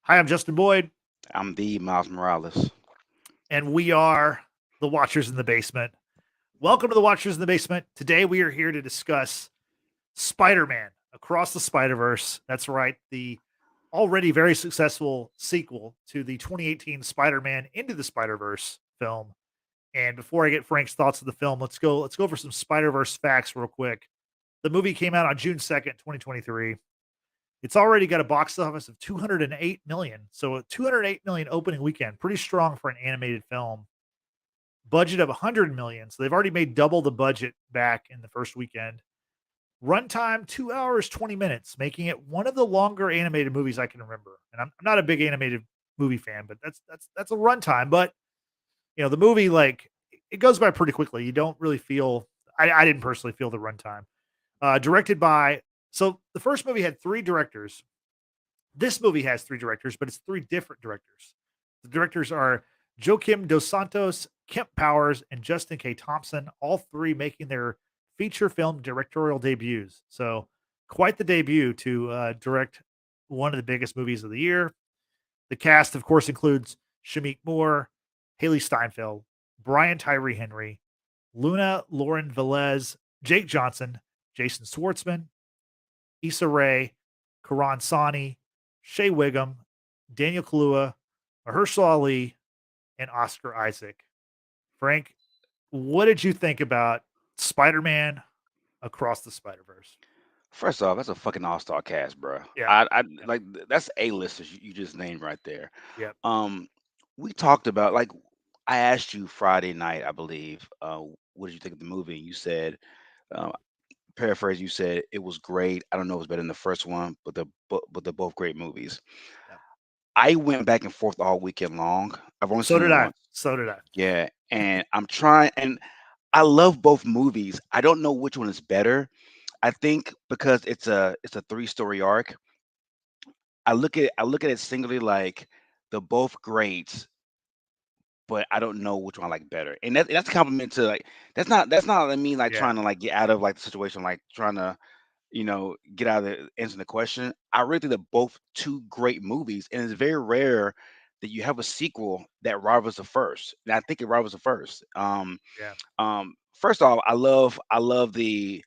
Hi, I'm Justin Boyd, I'm the Miles Morales. and we are the Watchers in the Basement. Welcome to the Watchers in the Basement. Today we are here to discuss Spider-Man Across the Spider-Verse. That's right, the already very successful sequel to the 2018 Spider-Man Into the Spider-Verse film. And before I get Frank's thoughts of the film, let's go over some Spider-Verse facts real quick. The movie came out on June 2nd, 2023. It's already got a box office of 208 million. So a 208 million opening weekend, pretty strong for an animated film. Budget of 100 million. So they've already made double the budget back in the first weekend. Runtime 2 hours 20 minutes, making it one of the longer animated movies I can remember. And I'm not a big animated movie fan, but that's a runtime. But the movie, like, it goes by pretty quickly. You don't really feel I didn't personally feel the runtime. Directed by So the first movie had three directors. This movie has three directors, but it's three different directors. The directors are Joaquim Dos Santos, Kemp Powers, and Justin K. Thompson, all three making their feature film directorial debuts. So, quite the debut to direct one of the biggest movies of the year. The cast, of course, includes Shameik Moore, Hailee Steinfeld, Brian Tyree Henry, Luna Lauren Velez, Jake Johnson, Jason Schwartzman, Issa Rae, Karan Soni, Shea Whigham, Daniel Kaluuya, Mahershala Ali, and Oscar Isaac. Frank, what did you think about Spider-Man Across the Spider-Verse? First off, that's a fucking all-star cast, bro. Yeah, I like that's A-listers you just named right there. yeah, Um, we talked about I asked you Friday night, I believe. What did you think of the movie? And you said, uh, paraphrase, you said it was great. I don't know if it's better than the first one, but they're both great movies. yeah. I went back and forth all weekend long. I've only So seen did it I. once. So did I. Yeah, and I'm trying, and I love both movies. I don't know which one is better. I think because it's a three-story arc. I look at it singly like they're both great, but I don't know which one I like better. And that's a compliment to that's not what I mean like Yeah, trying to like get out of like the situation, like trying to get out of the answering the question. I really think they're both two great movies, and it's very rare that you have a sequel that rivals the first. And I think it rivals the first. yeah, First off, I love the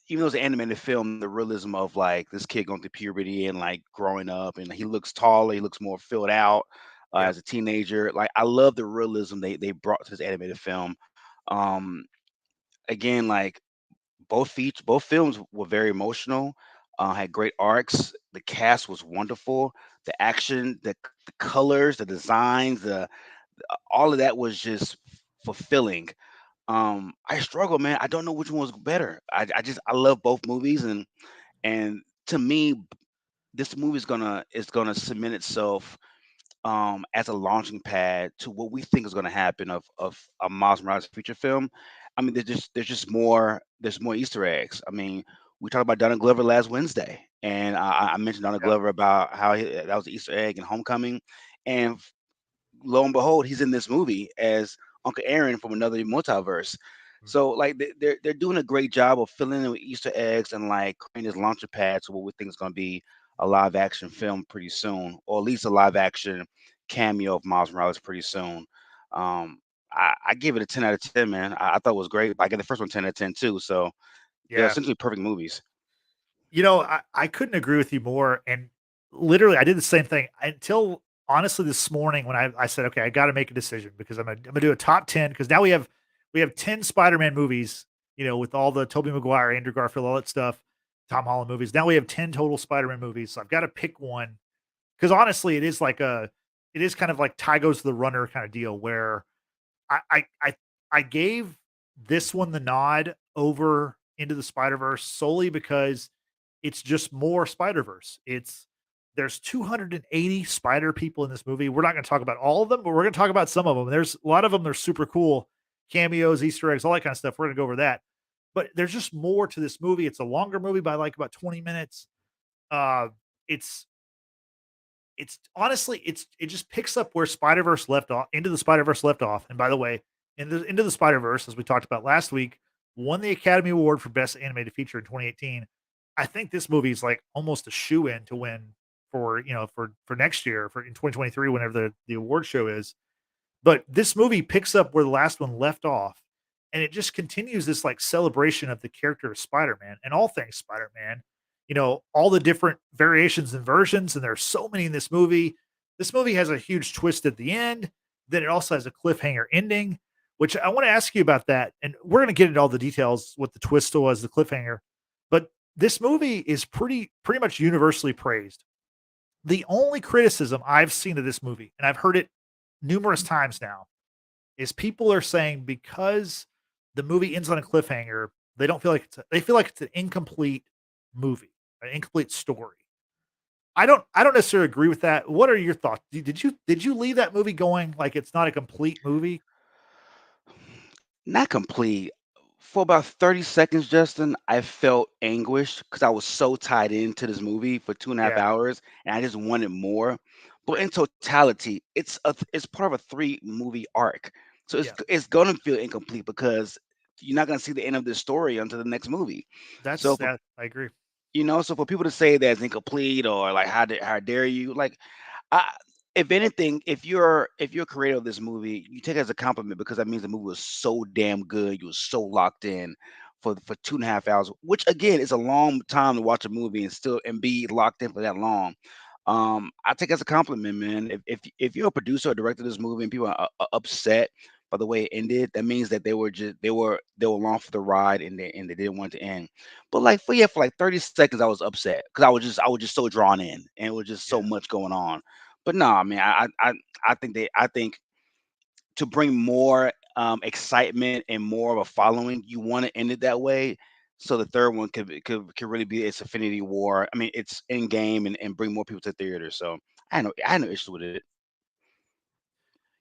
even though it's an animated film, the realism of like this kid going through puberty and like growing up, and he looks taller, he looks more filled out yeah, as a teenager. Like I love the realism they brought to this animated film. Um, Again, like both films were very emotional, had great arcs. The cast was wonderful. The action, the colors, the designs, the all of that was just fulfilling. I struggle, man. I don't know which one was better. I love both movies, and to me, this movie is gonna cement itself as a launching pad to what we think is gonna happen of a Miles Morales feature film. I mean, there's more Easter eggs. I mean, we talked about Donald Glover last Wednesday, and I mentioned Donald yeah. Glover about how that was the Easter egg in Homecoming, and lo and behold, he's in this movie as Uncle Aaron from another multiverse. Mm. So like they're doing a great job of filling in with Easter eggs and like creating this launcher pad to what we think is going to be a live action film pretty soon, or at least a live action cameo of Miles Morales pretty soon. Um, I give it a 10 out of 10, man. I thought it was great. I get the first one 10 out of 10 too. So they're Yeah. essentially perfect movies. I couldn't agree with you more. And literally, I did the same thing until honestly this morning when I said, okay, I got to make a decision because I'm gonna do a top 10 because now we have 10 Spider-Man movies, with all the Tobey Maguire, Andrew Garfield, all that stuff, Tom Holland movies. Now we have 10 total Spider-Man movies. So I've got to pick one because honestly, it is kind of like tie goes to the runner kind of deal where I I I I gave this one the nod over Into the Spider-Verse solely because it's just more Spider-Verse. There's 280 spider people in this movie. We're not going to talk about all of them, but we're going to talk about some of them. There's a lot of them. They're super cool cameos, Easter eggs, all that kind of stuff. We're going to go over that. But there's just more to this movie. It's a longer movie by like about 20 minutes. Uh, it's it's honestly it just picks up where Spider-Verse left off, Into the Spider-Verse left off. And by the way, Into the Spider-Verse, as we talked about last week, won the Academy Award for Best Animated Feature in 2018. I think this movie is like almost a shoe in to win for for next year for in 2023 whenever the award show is. But this movie picks up where the last one left off, and it just continues this like celebration of the character of Spider-Man and all things Spider-Man. All the different variations and versions, and there's so many in this movie. This movie has a huge twist at the end. Then it also has a cliffhanger ending, which I want to ask you about that. And we're going to get into all the details, what the twist was, the cliffhanger. But this movie is pretty much universally praised. The only criticism I've seen of this movie, and I've heard it numerous times now, is people are saying because the movie ends on a cliffhanger, they don't feel like they feel like it's an incomplete movie, an incomplete story. I don't necessarily agree with that. What are your thoughts? Did you leave that movie going like it's not a complete movie? Not complete. For about 30 seconds, Justin, I felt anguish because I was so tied into this movie for 2.5 Yeah, hours, and I just wanted more. But right. in totality, it's part of a 3 movie arc, so Yeah. it's gonna feel incomplete because you're not gonna see the end of this story until the next movie. That's So for that I agree. so for people to say that it's incomplete or like how dare you, like I, if anything, if you're a creator of this movie, you take it as a compliment because that means the movie was so damn good. You were so locked in for 2.5 hours, which again is a long time to watch a movie and still and be locked in for that long. I take it as a compliment, man. If you're a producer or director of this movie and people are upset by the way it ended, that means that they were along for the ride and they didn't want it to end. But like for like 30 seconds, I was upset because I was just so drawn in and it was just so Yeah. much going on. But no, I mean, I think to bring more excitement and more of a following, you want to end it that way. So the third one could really be its Infinity War. I mean, it's in game and bring more people to theater. So I had no issue with it.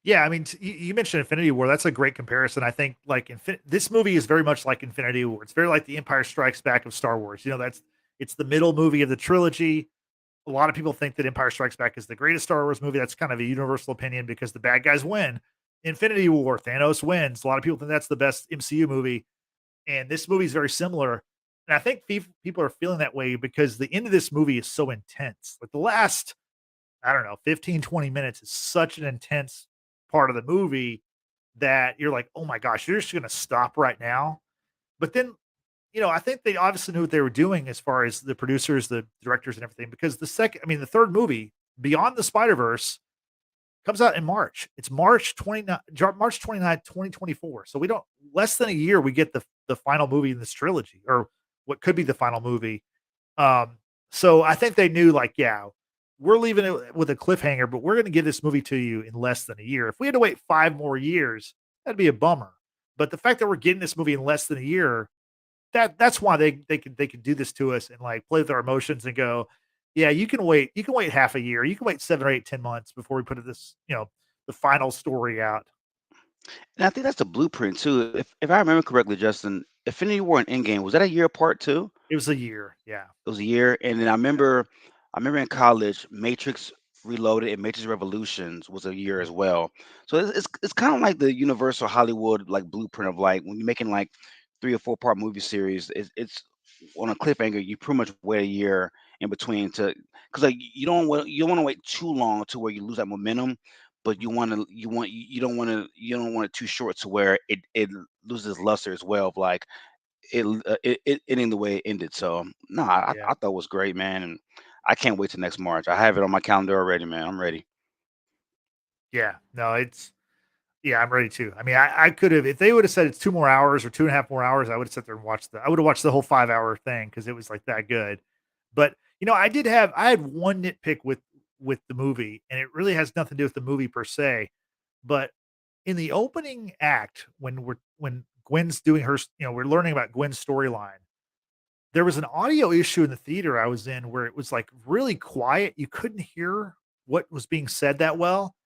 Yeah, I mean, you mentioned Infinity War. That's a great comparison. I think like this movie is very much like Infinity War. It's very like The Empire Strikes Back of Star Wars. It's the middle movie of the trilogy. A lot of people think that Empire Strikes Back is the greatest Star Wars movie. That's kind of a universal opinion because the bad guys win. Infinity War, Thanos wins. A lot of people think that's the best MCU movie, and this movie is very similar. And I think people are feeling that way because the end of this movie is so intense. Like the last, I don't know, 15, 20 minutes is such an intense part of the movie that you're like, oh my gosh, you're just going to stop right now. But then, I think they obviously knew what they were doing as far as the producers, the directors, and everything. Because the third movie, Beyond the Spider Verse, comes out in March. It's March 29th, 2024. So we don't less than a year we get the final movie in this trilogy, or what could be the final movie. So I think they knew like, yeah, we're leaving it with a cliffhanger, but we're going to give this movie to you in less than a year. If we had to wait 5 more years, that'd be a bummer. But the fact that we're getting this movie in less than a year, that's why they could do this to us and like play with our emotions and go, yeah, you can wait half a year, you can wait 7 or 8, 10 months before we put this, the final story out. And I think that's the blueprint too. If I remember correctly, Justin, Infinity War and Endgame was that a year apart too? It was a year, yeah. It was a year, and then I remember in college, Matrix Reloaded and Matrix Revolutions was a year Mhm. as well. So it's kind of like the Universal Hollywood like blueprint of like when you're making like 3 or 4 part movie series, it's on a cliffhanger. You pretty much wait a year in between to because like you don't want to wait too long to where you lose that momentum, but Mhm. you don't want it too short to where it loses luster as well of like it ending the way it ended. So no, Yeah. I thought it was great, man, and I can't wait till next March. I have it on my calendar already, man. I'm ready. Yeah. No, yeah, I'm ready too. I mean, I could have if they would have said it's 2 more hours or 2.5 more hours, I would have sat there and I would have watched the whole 5-hour thing because it was, like, that good. But, I had one nitpick with the movie, and it really has nothing to do with the movie per se, but in the opening act, when Gwen's doing we're learning about Gwen's storyline, there was an audio issue in the theater I was in where it was, like, really quiet. You couldn't hear what was being said that well.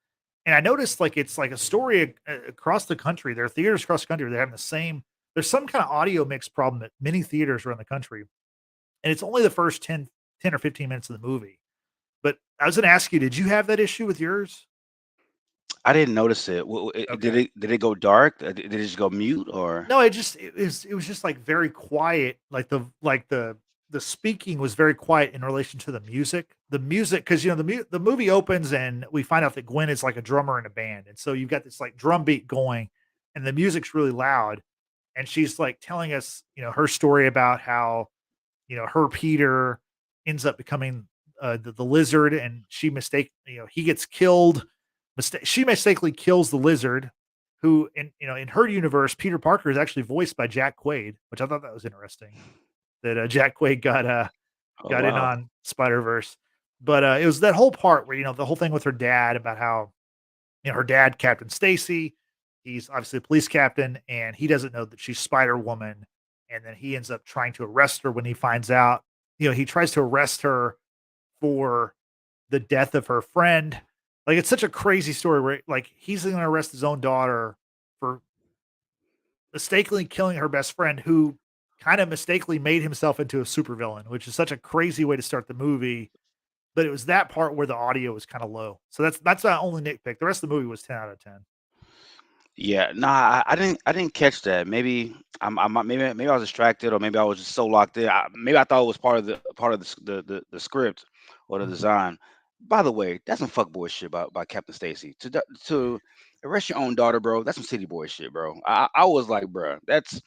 And I noticed like it's like a story across the country. There are theaters across the country. They're having the same. There's some kind of audio mix problem at many theaters around the country, and it's only the first 10 or 15 minutes of the movie. But I was going to ask you, did you have that issue with yours? I didn't notice it. Did Okay. it go dark? Did it just go mute or? No, it was just like very quiet, like the the speaking was very quiet in relation to the music. The music, because the movie opens and we find out that Gwen is like a drummer in a band, and so you've got this like drum beat going, and the music's really loud, and she's like telling us her story about how her Peter ends up becoming the lizard, and he gets killed. She mistakenly kills the lizard, who in her universe, Peter Parker is actually voiced by Jack Quaid, which I thought that was interesting. That Jack Quaid Oh got in wow. on Spider Verse, but it was that whole part where the whole thing with her dad about how her dad, Captain Stacy, he's obviously a police captain, and he doesn't know that she's Spider Woman, and then he ends up trying to arrest her when he finds out. He tries to arrest her for the death of her friend. Like, it's such a crazy story where like he's going to arrest his own daughter for mistakenly killing her best friend, who kind of mistakenly made himself into a supervillain, which is such a crazy way to start the movie. But it was that part where the audio was kind of low. So that's my only nitpick. The rest of the movie was 10 out of 10. Yeah, nah, I didn't catch that. Maybe maybe I was distracted, or maybe I was just so locked in. Maybe I thought it was part of the script or the Mhm. design. By the way, that's some fuckboy shit by Captain Stacy. To arrest your own daughter, bro. That's some city boy shit, bro. I was like, bro, that's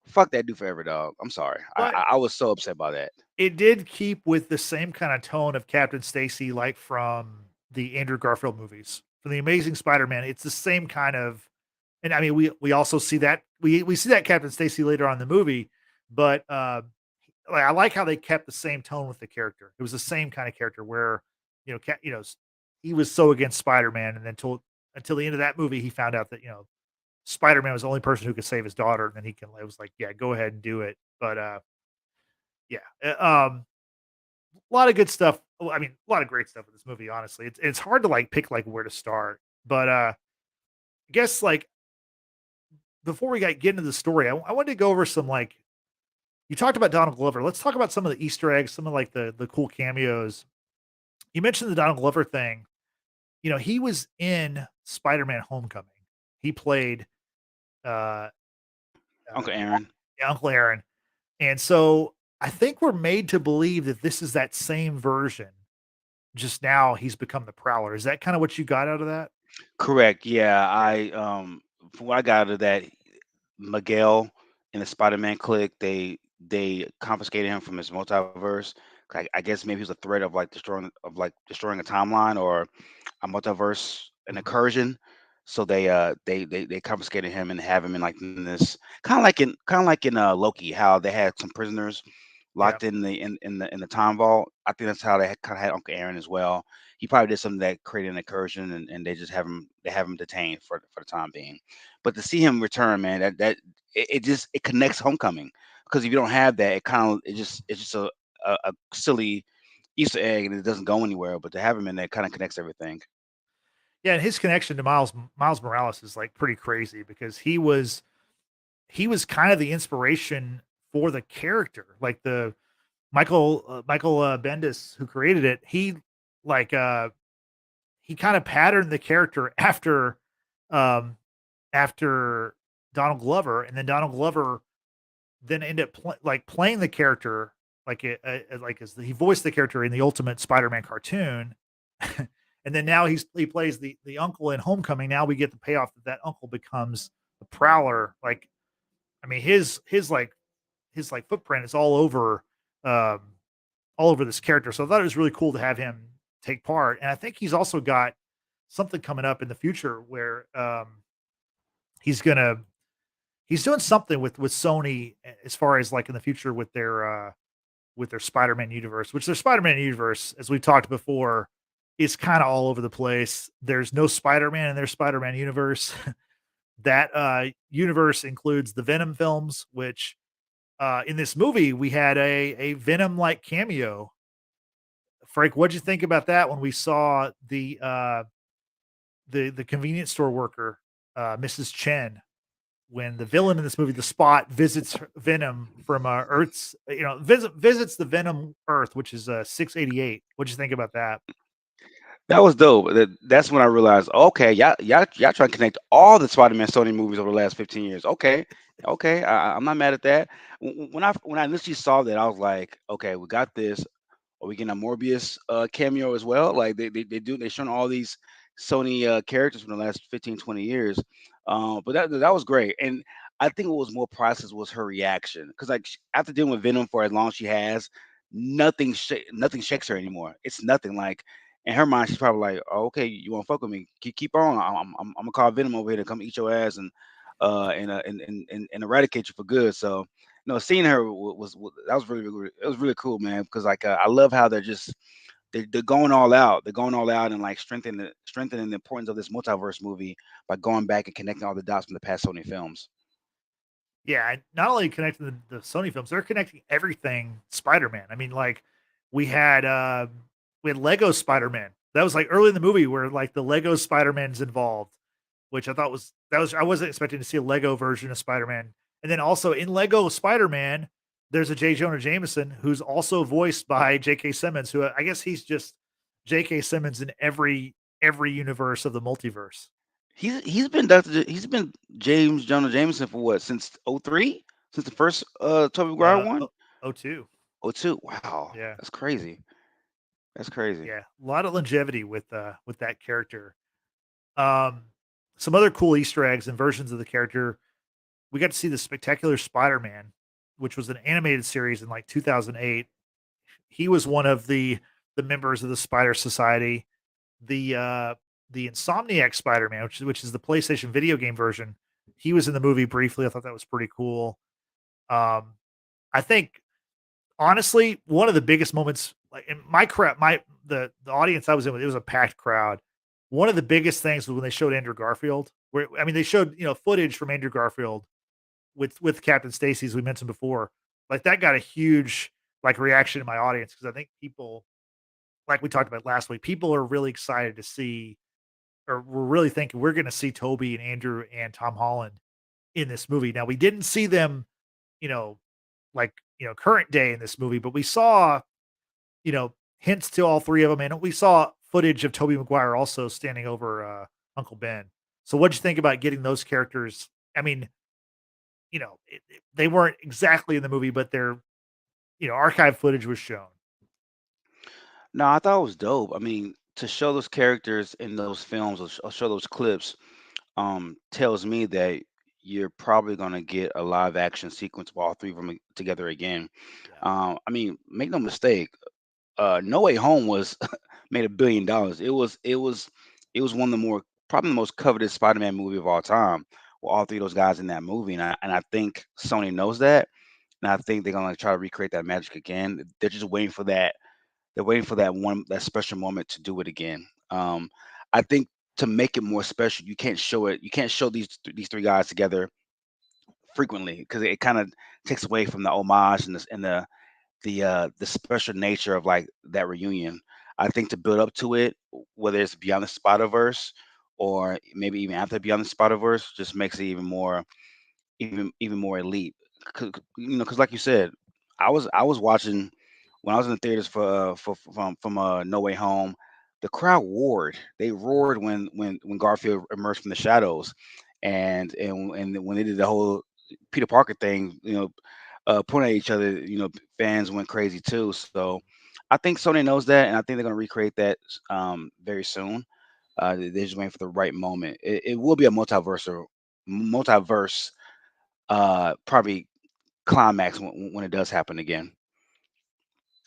fuck that dude forever, dog. I'm sorry. But I was so upset by that. it did keep with the same kind of tone of Captain Stacy, like from the Andrew Garfield movies. For the Amazing Spider-Man, it's the same kind of, and I mean, we also see that we see that Captain Stacy later on in the movie, but like, I like how they kept the same tone with the character. It was the same kind of character where he was so against Spider-Man, and then until the end of that movie, he found out that Spider-Man was the only person who could save his daughter, and then it was like, yeah, go ahead and do it. But yeah, a lot of good stuff. Well, I mean, a lot of great stuff in this movie. Honestly, it's hard to like pick like where to start. But I guess like before we get into the story, I wanted to go over some like you talked about Donald Glover. Let's talk about some of the Easter eggs, some of like the cool cameos. You mentioned the Donald Glover thing. He was in Spider-Man: Homecoming. He played uh, Uncle uh, Aaron. Uncle Aaron, and so I think we're made to believe that this is that same version. Just now, he's become the Prowler. Is that kind of what you got out of that? Correct. Yeah, Yeah. from what I got out of that, Miguel and the Spider-Man clique, they confiscated him from his multiverse. I guess maybe he was a threat of destroying a timeline or a multiverse, an Mhm. incursion. So they confiscated him and have him in like in this kind of like in Loki, how they had some prisoners Yeah. locked in the time vault. I think that's how they kind of had Uncle Aaron as well. He probably did something that created an incursion, and they just have him detained for the time being. But to see him return, man, it connects Homecoming, because if you don't have that, it's just a silly Easter egg, and it doesn't go anywhere. But to have him in there kind of connects everything. Yeah, and his connection to Miles Morales is like pretty crazy because he was kind of the inspiration for the character. Like the Michael Bendis who created it, like he kind of patterned the character um after Donald Glover, and then Donald Glover then ended up playing the character like as he voiced the character in the Ultimate Spider-Man cartoon. And then now he plays the uncle in Homecoming. Now we get the payoff that uncle becomes the Prowler. Like, I mean, his footprint is um, all over this character. So I thought it was really cool to have him take part. And I think he's also got something coming up in the future where he's gonna he's doing something with Sony as far as like in the future with their Spider-Man universe, which their Spider-Man universe, as we've talked before, is kind of all over the place. There's no Spider-Man in their Spider-Man universe. That universe includes the Venom films, which in this movie we had a Venom like cameo. Frank, what'd you think about that when we saw the convenience store worker, Mrs. Chen, when the villain in this movie, the Spot, visits Venom from Earth's, visits the Venom Earth, which is 688. What'd you think about that? That was dope. That's when I realized, okay, y'all trying to connect all the Spider-Man Sony movies over the last 15 years. Okay, okay, I'm not mad at that. When I initially saw that, I was like, okay, we got this. Are we getting a Morbius cameo as well? Like they're showing all these Sony characters from the last 15, 20 years. But that was great. And I think what was more priceless was her reaction. Because like after dealing with Venom for as long as she has, nothing shakes her anymore. It's nothing like in her mind, she's probably like, oh, okay, you want to fuck with me? Keep on. I'm gonna call Venom over here to come eat your ass and eradicate you for good. So no, seeing her was that was it was really cool, man. Because like I love how they're going all out. They're going all out and like strengthening the importance of this multiverse movie by going back and connecting all the dots from the past Sony films. Yeah, and not only connecting the Sony films, they're connecting everything Spider-Man. I mean, like we had uh we had Lego Spider-Man. That was like early in the movie where like the Lego Spider-Man's involved, which I thought was that was I wasn't expecting to see a Lego version of Spider-Man. And then also in Lego Spider-Man, there's a J. Jonah Jameson who's also voiced by J.K. Simmons, who I guess he's just J.K. Simmons in every universe of the multiverse. He's been James Jonah Jameson for what since '03, since the first Tobey Maguire one. Oh, oh two. '02. Wow, Yeah. that's crazy. That's crazy. Yeah. A lot of longevity with that character. Um, some other cool Easter eggs and versions of the character. We got to see the Spectacular Spider-Man, which was an animated series in like 2008. He was one of the members of the Spider Society. The Insomniac Spider-Man, which is the PlayStation video game version. He was in the movie briefly. I thought that was pretty cool. Um, I think honestly, one of the biggest moments, like in my crowd, the audience I was in with, it was a packed crowd. One of the biggest things was when they showed Andrew Garfield. Where I mean, they showed footage from Andrew Garfield with Captain Stacy, as we mentioned before. Like that got a huge like reaction in my audience because I think people, like we talked about last week, people are really excited to see, or we're really thinking we're going to see Toby and Andrew and Tom Holland in this movie. Now we didn't see them, you know, like current day in this movie, but we saw hints to all three of them, and we saw footage of Toby Maguire also standing over Uncle Ben. So, what'd you think about getting those characters? I mean, they weren't exactly in the movie, but their archive footage was shown. No, I thought it was dope. I mean, to show those characters in those films or show those clips, tells me that you're probably gonna get a live action sequence of all three of them together again. Yeah, I mean, make no mistake, No Way Home was made $1 billion. It was one of the more probably the most coveted Spider-Man movie of all time. With all three of those guys in that movie, and I think Sony knows that, and I think they're gonna try to recreate that magic again. They're just waiting for that. They're waiting for that special moment to do it again. I think to make it more special, you can't show it. You can't show these three guys together frequently because it kind of takes away from the homage and the special nature of like that reunion. I think to build up to it, whether it's Beyond the Spider Verse or maybe even after Beyond the Spider Verse, just makes it even more elite. Because like you said, I was watching when I was in the theaters from No Way Home. The crowd roared. They roared when Garfield emerged from the shadows, and when they did the whole Peter Parker thing, pointing at each other, fans went crazy too. So I think Sony knows that, and I think they're going to recreate that very soon. They're just waiting for the right moment. It will be a multiverse, probably climax when it does happen again.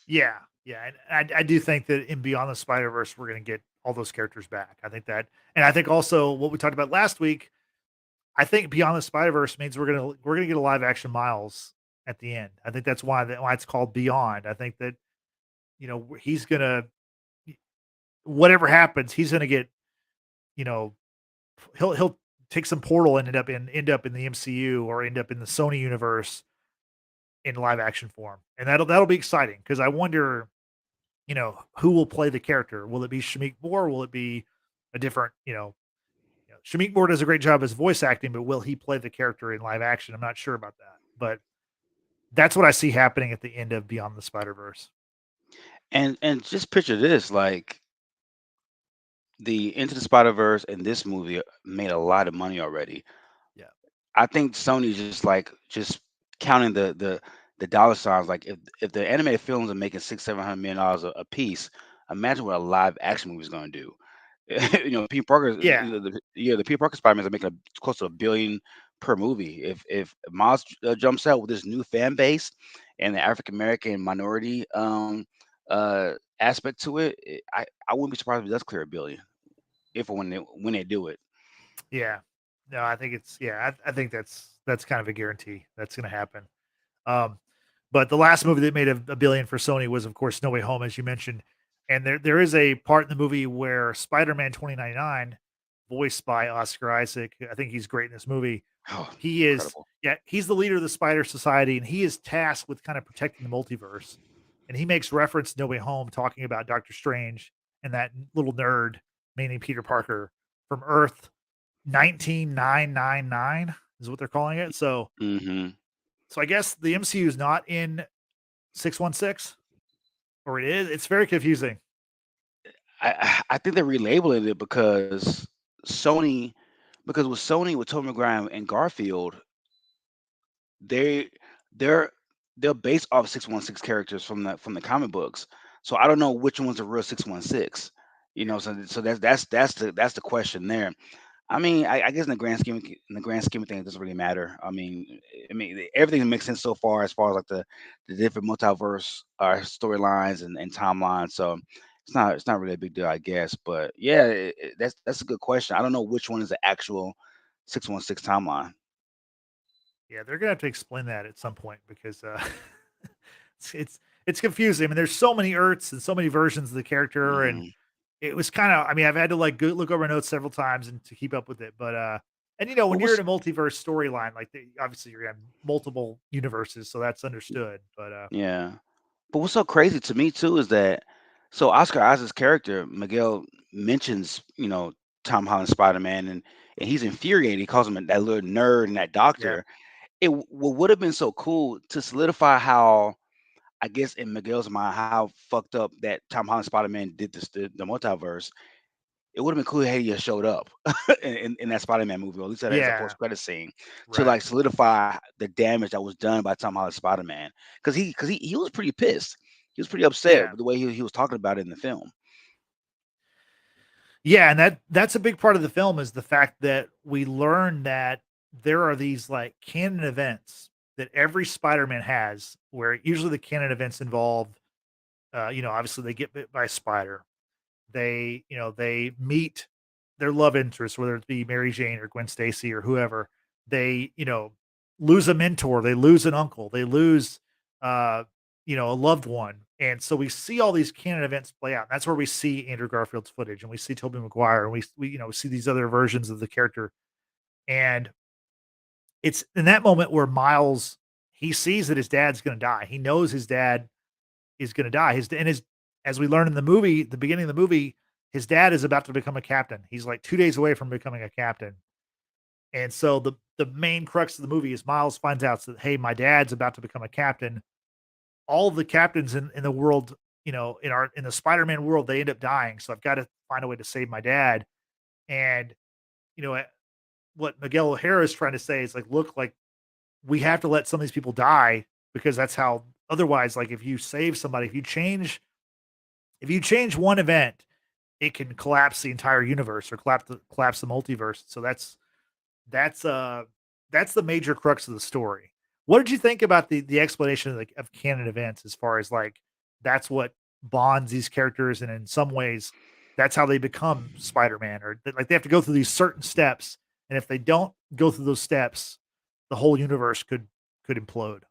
yeah, yeah. And I do think that in Beyond the Spider Verse, we're going to get all those characters back. I think that, and I think also what we talked about last week. I think Beyond the Spider Verse means we're gonna get a live action Miles at the end. I think that's why it's called Beyond. I think that he's gonna whatever happens, he's gonna get you know he'll take some portal and end up in the MCU or end up in the Sony universe in live action form, and that'll be exciting because I wonder who will play the character. Will it be Shameik Moore? Will it be a different Shameik Moore does a great job as voice acting, but will he play the character in live action? I'm not sure about that, but that's what I see happening at the end of Beyond the Spider Verse. And just picture this, like the Into the Spider Verse and this movie made a lot of money already. Yeah. I think Sony's just counting the dollar signs. Like if the animated films are making 600-700 million dollars a piece, imagine what a live action movie is going to do. Peter Parker, Yeah. the Peter Parker Spider-Man are making close to a billion per movie. If Miles jumps out with this new fan base and the African American minority aspect to it, I wouldn't be surprised if it does clear a billion if or when they do it. Yeah. No, I think it's yeah. I think that's kind of a guarantee that's going to happen. Um, but the last movie that made a billion for Sony was, of course, No Way Home, as you mentioned. And there is a part in the movie where Spider-Man 2099, voiced by Oscar Isaac, I think he's great in this movie. Oh, He is, incredible. yeah, he's the leader of the Spider Society, and he is tasked with kind of protecting the multiverse. And he makes reference to No Way Home, talking about Doctor Strange and that little nerd, meaning Peter Parker, from Earth 19999 is what they're calling it. Hmm. So I guess the MCU is not in 616, or it is. It's very confusing. I think they're relabeling it Sony, because with Sony with Tobey Maguire and Garfield, they they're they're based off 616 characters from the comic books. So I don't know which one's a real 616. Yeah. So that's the question there. I mean, I guess in the grand scheme of things, it doesn't really matter. I mean, everything makes sense so far as far as like the different multiverse storylines and timelines. So it's not really a big deal, I guess. But yeah, that's a good question. I don't know which one is the actual 616 timeline. Yeah, they're gonna have to explain that at some point because it's confusing. I mean, there's so many Earths and so many versions of the character, and Hmm. it was kind of. I mean, I've had to like look over my notes several times and to keep up with it. But and when What you're in was a multiverse storyline, like obviously you're gonna have multiple universes, so that's understood. But Yeah. But what's so crazy to me too is that so Oscar Isaac's character Miguel mentions Tom Holland's Spider Man and he's infuriated. He calls him that little nerd and that yeah, doctor. What would have been so cool to solidify how I guess in Miguel's mind how fucked up that Tom Holland Spider Man did the multiverse. It would have been cool had he just showed up in that Spider Man movie, or at least as a yeah, post credit scene to like right, solidify the damage that was done by Tom Holland Spider Man because he was pretty pissed. He was pretty upset yeah. with the way he was talking about it in the film. Yeah, and that's a big part of the film is the fact that we learn that there are these like canon events that every Spider-Man has, where usually the canon events involve, obviously they get bit by a spider. They meet their love interest, whether it be Mary Jane or Gwen Stacy or whoever. They, lose a mentor, they lose an uncle, they lose, uh, a loved one. And so we see all these canon events play out. That's where we see Andrew Garfield's footage and we see Tobey Maguire and we see these other versions of the character. And it's in that moment where Miles, he sees that his dad's going to die. He knows his dad is gonna die. His as we learn in the movie, the beginning of the movie, his dad is about to become a captain. He's like 2 days away from becoming a captain. And so the main crux of the movie is Miles finds out that, hey, my dad's about to become a captain. All of the captains in the world, in the Spider-Man world, they end up dying. So I've got to find a way to save my dad. And you know what Miguel O'Hara is trying to say is like, look, like we have to let some of these people die because that's how otherwise, like if you save somebody, if you change one event, it can collapse the entire universe or collapse the multiverse. So that's that's the major crux of the story. What did you think about the explanation of, like, of canon events as far as like that's what bonds these characters, and in some ways, that's how they become Spider-Man, or like they have to go through these certain steps, and if they don't go through those steps, the whole universe could implode.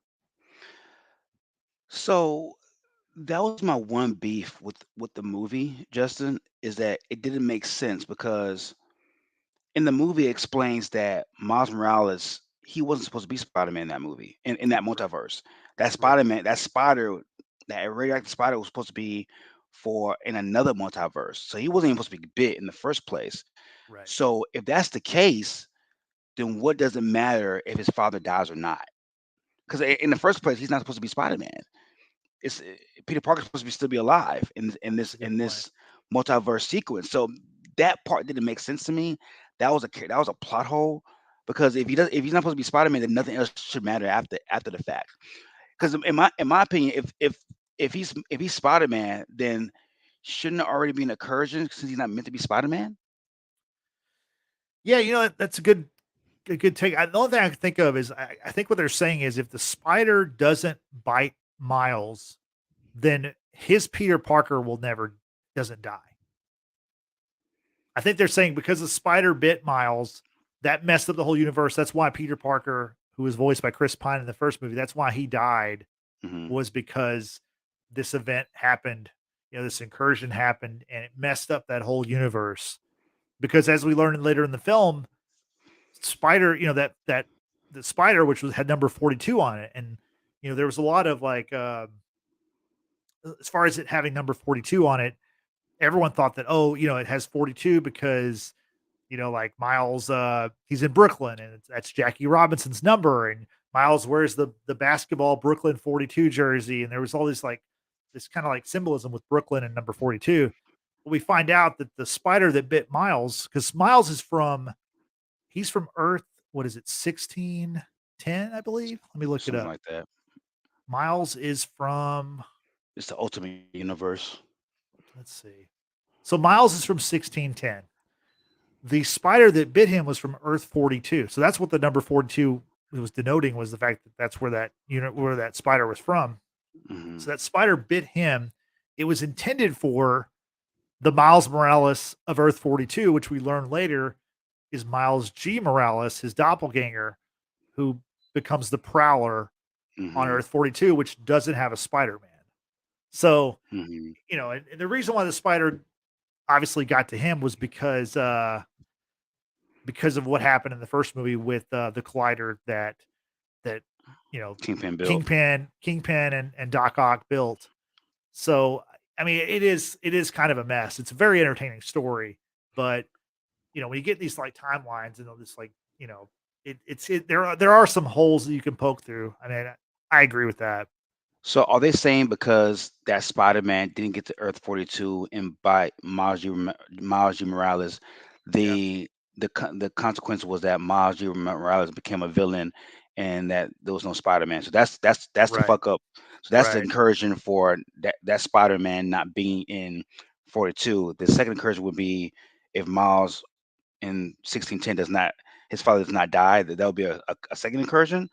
So that was my one beef with the movie, Justin, is that it didn't make sense because in the movie it explains that Miles Morales he wasn't supposed to be Spider-Man in that movie in that Right, multiverse. That right, Spider-Man, that radioactive spider was supposed to be for in another multiverse. So he wasn't even supposed to be bit in the first place. right. So if that's the case, then what does it matter if his father dies or not? Because in the first place, he's not supposed to be Spider-Man. It's Peter Parker's supposed to be still be alive in That's a good in point. this multiverse sequence. So that part didn't make sense to me. That was a plot hole because if he's not supposed to be Spider Man, then nothing else should matter after the fact. Because in my opinion, if he's Spider Man, then shouldn't it already be an incursion since he's not meant to be Spider Man? Yeah, that's a good take. The only thing I can think of is I think what they're saying is if the spider doesn't bite Miles, then his Peter Parker will never doesn't die. I think they're saying because the spider bit Miles, that messed up the whole universe. That's why Peter Parker, who was voiced by Chris Pine in the first movie, that's why he died, Hmm. was because this event happened, this incursion happened and it messed up that whole universe. Because as we learn later in the film, Spider, that the spider, which had number 42 on it, and there was a lot of like as far as it having number 42 on it, everyone thought that, oh, it has 42 because like Miles, he's in Brooklyn and that's Jackie Robinson's number. And Miles wears the basketball Brooklyn 42 jersey. And there was all this kind of like symbolism with Brooklyn and number 42. But we find out that the spider that bit Miles, because Miles he's from Earth, what is it, 1610, I believe? Let me look it Something up. like that. Miles is from, It's the ultimate universe. let's see. So Miles is from 1610. The spider that bit him was from Earth 42. So that's what the number 42 was denoting, was the fact that that's where that spider was from. Hmm. So that spider bit him. It was intended for the Miles Morales of Earth 42, which we learn later is Miles G. Morales, his doppelganger, who becomes the Prowler on Hmm. Earth 42, which doesn't have a Spider-Man. So, Hmm. and the reason why the spider obviously got to him was because of what happened in the first movie with the collider that you know Kingpin built. Kingpin and Doc Ock built. So I mean, it is kind of a mess. It's a very entertaining story, but when you get these like timelines and all this like there are some holes that you can poke through. I mean, I agree with that. So are they saying because that Spider-Man didn't get to Earth 42 and by Miles G. Morales, Yeah. the the consequence was that Miles G. Morales became a villain and that there was no Spider-Man. So that's the Right. fuck up. So that's the Right. incursion for that Spider-Man not being in 42. The second incursion would be if Miles in 1610 does not his father does not die, that would be a second incursion.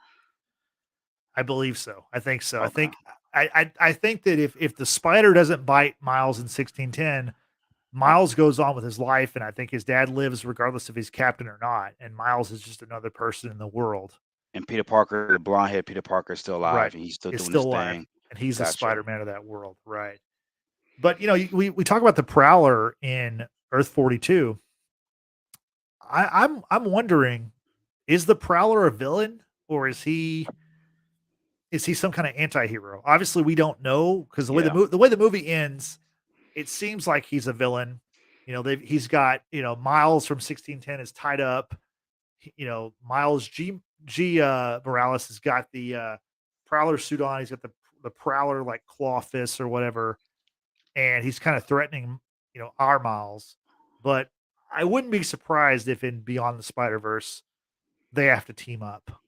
I believe so. I think so. I Okay. think I think that if the spider doesn't bite Miles in 1610, Miles goes on with his life, and I think his dad lives regardless if he's captain or not. And Miles is just another person in the world. And Peter Parker, the blonde haired Peter Parker, is still Right. alive and he's still Is doing still his alive, thing. and he's the Gotcha. Spider-Man of that world. Right. But we talk about the Prowler in Earth 42. I'm wondering, is the Prowler a villain or is he some kind of anti-hero? Obviously, we don't know because Yeah. the way the movie ends, it seems like he's a villain. He's got Miles from 1610 is tied up. Miles G Morales has got the Prowler suit on. He's got the Prowler like claw fists or whatever, and he's kind of threatening our Miles. But I wouldn't be surprised if in Beyond the Spider Verse they have to team up.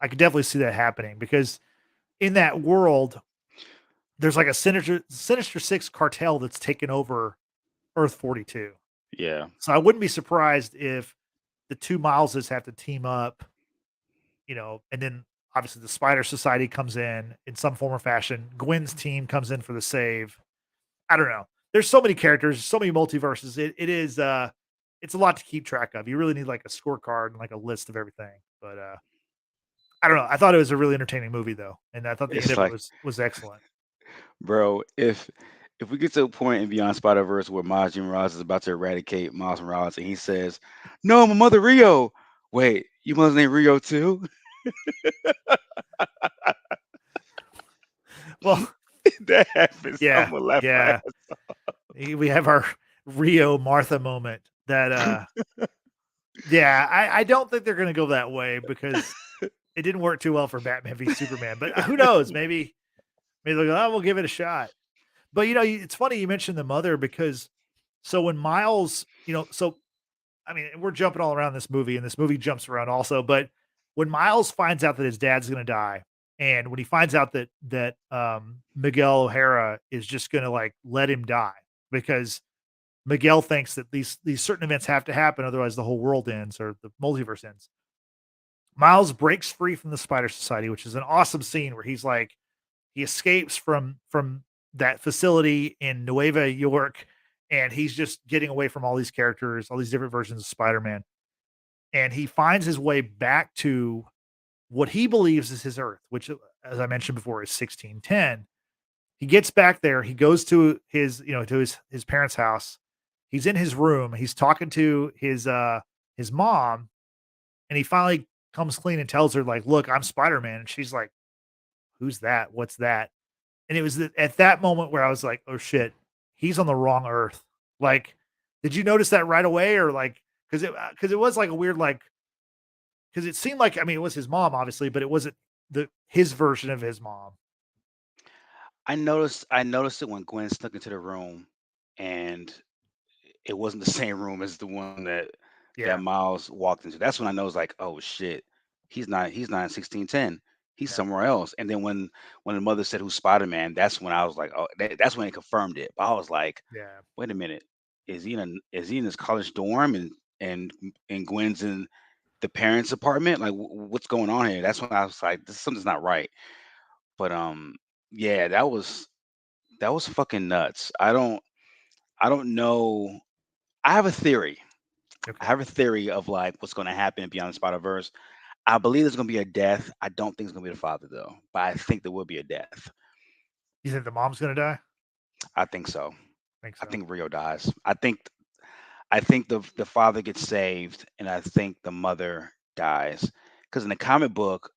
I could definitely see that happening because in that world, there's like a Sinister Six cartel that's taken over Earth 42. Yeah. So I wouldn't be surprised if the two Mileses have to team up, and then obviously the Spider Society comes in some form or fashion. Gwen's team comes in for the save. I don't know. There's so many characters, so many multiverses. It's a lot to keep track of. You really need like a scorecard and like a list of everything. But I don't know. I thought it was a really entertaining movie though, and I thought the end It's of it like, was excellent. bro, if we get to a point in Beyond Spider Verse where Miles Morales is about to eradicate Miles Morales and he says, "No, my mother Rio." Wait, you mother's name Rio too? Well, That happens. I'm yeah, gonna laugh my yeah. We have our Rio Martha moment that yeah, I don't think they're gonna go that way because it didn't work too well for Batman v Superman. But who knows? Maybe they'll go, oh, we'll give it a shot. But it's funny you mentioned the mother because So when Miles, so I mean, we're jumping all around this movie, and this movie jumps around also. But when Miles finds out that his dad's going to die, and when he finds out that Miguel O'Hara is just going to like let him die because Miguel thinks that these certain events have to happen, otherwise the whole world ends or the multiverse ends. Miles breaks free from the Spider Society, which is an awesome scene where he's like he escapes from that facility in Nueva York, and he's just getting away from all these characters, all these different versions of Spider-Man, and he finds his way back to what he believes is his Earth, which, as I mentioned before, is 1610. He gets back there. He goes to his parents' house. He's in his room. He's talking to his mom, and he finally comes clean and tells her like, "Look, I'm Spider-Man." And she's like, "Who's that? What's that?" And it was at that moment where I was like, "Oh shit, he's on the wrong Earth." Like, did you notice that right away, or like, because it was like a weird like, because it seemed like, I mean, it was his mom obviously, but it wasn't the his version of his mom. I noticed it when Gwen snuck into the room, and it wasn't the same room as the one that Yeah, Miles walked into. That's when I know it's like, oh shit, he's not in 1610. He's yeah, somewhere else. And then when the mother said who's Spider Man, that's when I was like, oh, that's when it confirmed it. But I was like, yeah. wait a minute, is he in his college dorm and and Gwen's in the parents' apartment? Like, what's going on here? That's when I was like, this something's not right. But yeah, that was fucking nuts. I don't know. I have a theory. I Okay. have a theory of like what's going to happen beyond the Spider Verse. I believe there's going to be a death. I don't think it's going to be the father though, but I think there will be a death. You think the mom's gonna die? I think so. Think I so. think Rio dies. I think the father gets saved, and I think the mother dies. Because in the comic book,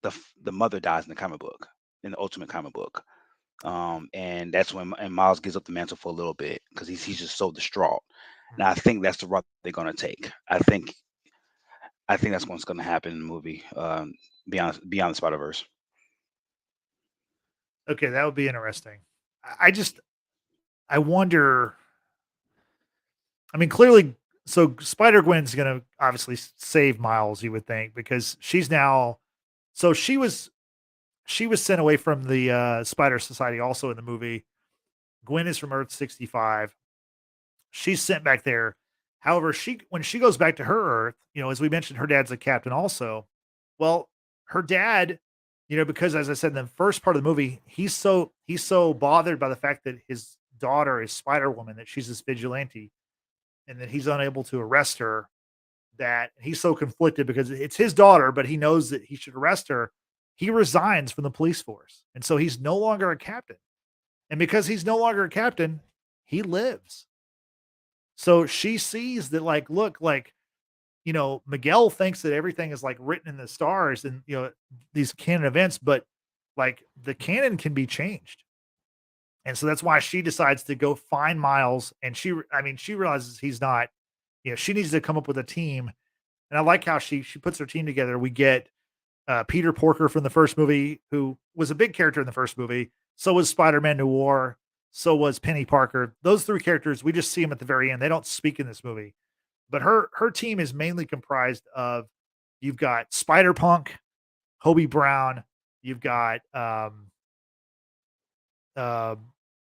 the mother dies in the comic book, in the Ultimate comic book. And that's when and Miles gives up the mantle for a little bit because he's just so distraught. And Mm. I think that's the route they're gonna take. I think that's what's gonna happen in the movie. Beyond the Spider Verse. Okay, that would be interesting. I just I wonder. I mean, clearly, so Spider Gwen's gonna obviously save Miles. You would think because she's now. So she was sent away from the Spider Society also in the movie. Gwen is from Earth 65. She's sent back there. However, she when she goes back to her Earth, as we mentioned, her dad's a captain also. Well, her dad, because as I said in the first part of the movie, he's so bothered by the fact that his daughter is Spider Woman, that she's this vigilante, and that he's unable to arrest her. That he's so conflicted because it's his daughter, but he knows that he should arrest her. He resigns from the police force, and so he's no longer a captain. And because he's no longer a captain, he lives. So she sees that, like, look, like, Miguel thinks that everything is like written in the stars and, these canon events, but like the canon can be changed. And so that's why she decides to go find Miles. And I mean, she realizes he's not, she needs to come up with a team. And I like how she puts her team together. We get Peter Porker from the first movie, who was a big character in the first movie. So was Spider Man Noir. So was Penny Parker. Those three characters, we just see them at the very end. They don't speak in this movie, but her team is mainly comprised of you've got Spider Punk, Hobie Brown, you've got uh,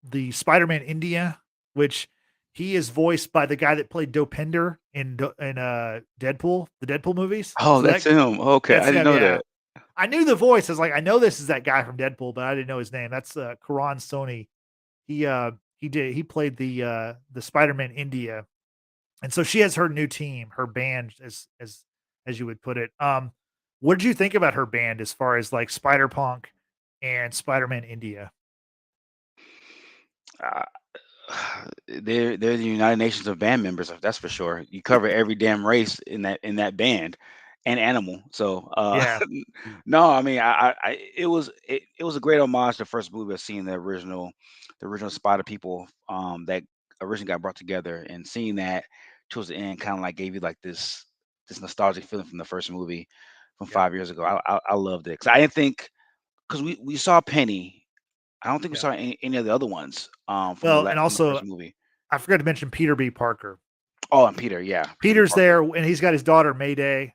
the Spider Man India, which he is voiced by the guy that played Dopinder in Deadpool, the Deadpool movies. Oh, So that's him. Okay, I that's didn't him, know yeah. that. I knew the voice. I was like, I know this is that guy from Deadpool, but I didn't know his name. That's Karan Soni. He played the Spider-Man India. And so she has her new team, her band as you would put it. What did you think about her band as far as like Spider Punk and Spider-Man India? Uh, they're the United Nations of band members. That's for sure. You cover every damn race in that band, and animal. So Yeah, no, I mean, it was a great homage to the first movie of seeing the original Spider people that originally got brought together, and seeing that towards the end kind of like gave you like this nostalgic feeling from the first movie from yeah, 5 years ago. I loved it because I didn't think because we saw Penny. I don't think we yeah. saw any of the other ones from the Well, and from the also first movie. I forgot to mention Peter B. Parker. Oh, and Peter, yeah, Peter B. Peter's Parker. there, and he's got his daughter Mayday,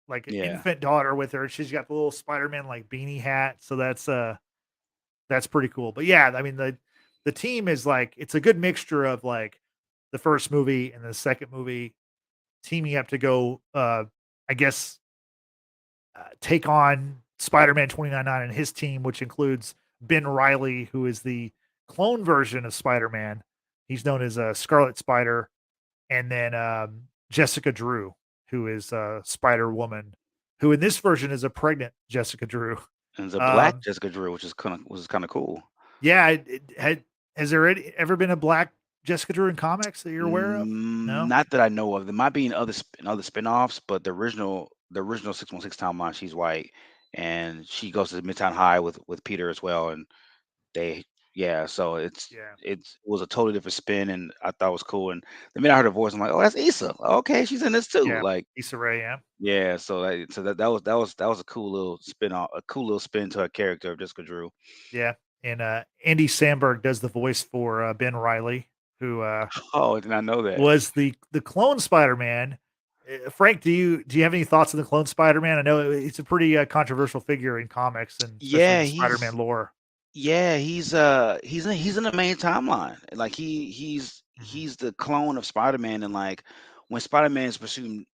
like an Yeah, infant daughter with her. She's got the little Spider-Man like beanie hat, so that's pretty cool. But yeah, I mean the team is like it's a good mixture of like the first movie and the second movie teaming up to go, I guess, take on Spider-Man 2099 and his team, which includes Ben Riley, who is the clone version of Spider-Man. He's known as a Scarlet Spider, and then Jessica Drew, who is Spider Woman, who in this version is a pregnant Jessica Drew. and it's a black Um, Jessica Drew, which is kind of cool. yeah, has there ever been a black Jessica Drew in comics that you're aware of? No. Not that I know of. There might be in other spin-offs, but the original 616 timeline, she's white, and she goes to Midtown High with Peter as well, and they yeah. So Yeah. it was a totally different spin, and I thought it was cool. And the minute I heard her voice, I'm like, oh, that's Issa. Okay, she's in this too. Yeah. Like Issa Rae. Yeah. yeah. So that was a cool little spin off, a cool little spin to her character of Jessica Drew. Yeah. And Andy Samberg does the voice for Ben Riley, who Oh, I did not know that. was the clone Spider-Man. Frank, do you have any thoughts on the clone Spider-Man? I know it's a pretty controversial figure in comics and especially Yeah, the Spider-Man lore. he's in the main timeline. Like Mhm. he's the clone of Spider-Man, and like when Spider-Man is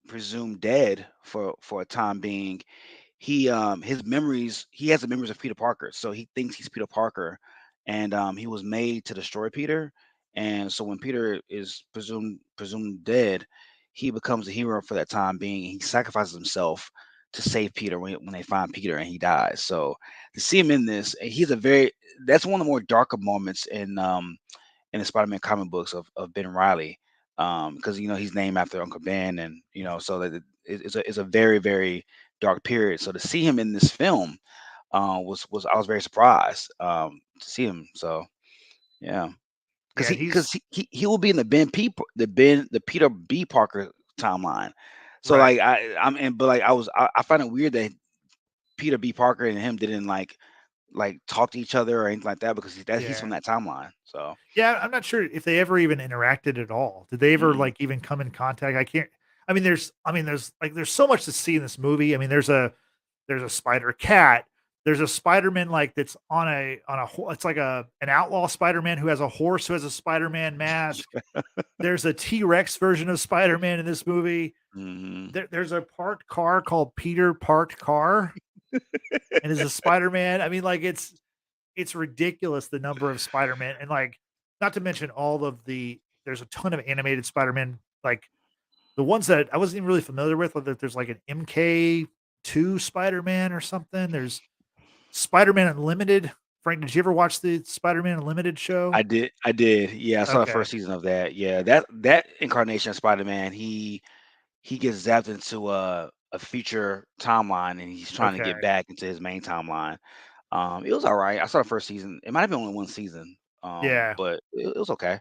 presumed dead for a time being, he has the memories of Peter Parker, so he thinks he's Peter Parker, and he was made to destroy Peter, and so when Peter is presumed dead, he becomes a hero for that time being. He sacrifices himself to save Peter when they find Peter, and he dies. So to see him in this, he's a very that's one of the more darker moments in the Spider-Man comic books of Ben Riley, because he's named after Uncle Ben, and so that it's a very very dark period. So to see him in this film was I was very surprised to see him. So yeah, because Yeah, he he's because he will be in the Peter B. Parker timeline. So right. like I'm and but like I find it weird that Peter B. Parker and him didn't like talk to each other or anything like that, because he's from Yeah. that timeline. So Yeah, I'm not sure if they ever even interacted at all. Did they ever mm-mm. like even come in contact? I can't. There's so much to see in this movie. I mean, there's a spider cat. There's a Spider-Man like that's it's like an outlaw Spider-Man who has a horse who has a Spider-Man mask. There's a T-Rex version of Spider-Man in this movie. Mhm. There's a parked car called Peter Parked Car and is a Spider-Man. I mean, like it's ridiculous the number of Spider-Man and like not to mention all of there's a ton of animated Spider-Man, like the ones that I wasn't even really familiar with, whether there's like an MK2 Spider-Man or something. There's Spider-Man Unlimited. Frank, did you ever watch the Spider-Man Unlimited show? I did. Yeah, I saw the Okay. first season of that. Yeah, that incarnation of Spider-Man, he gets zapped into a future timeline, and he's trying to Okay. get back into his main timeline. It was all right. I saw the first season. It might have been only one season, Yeah. but it was okay.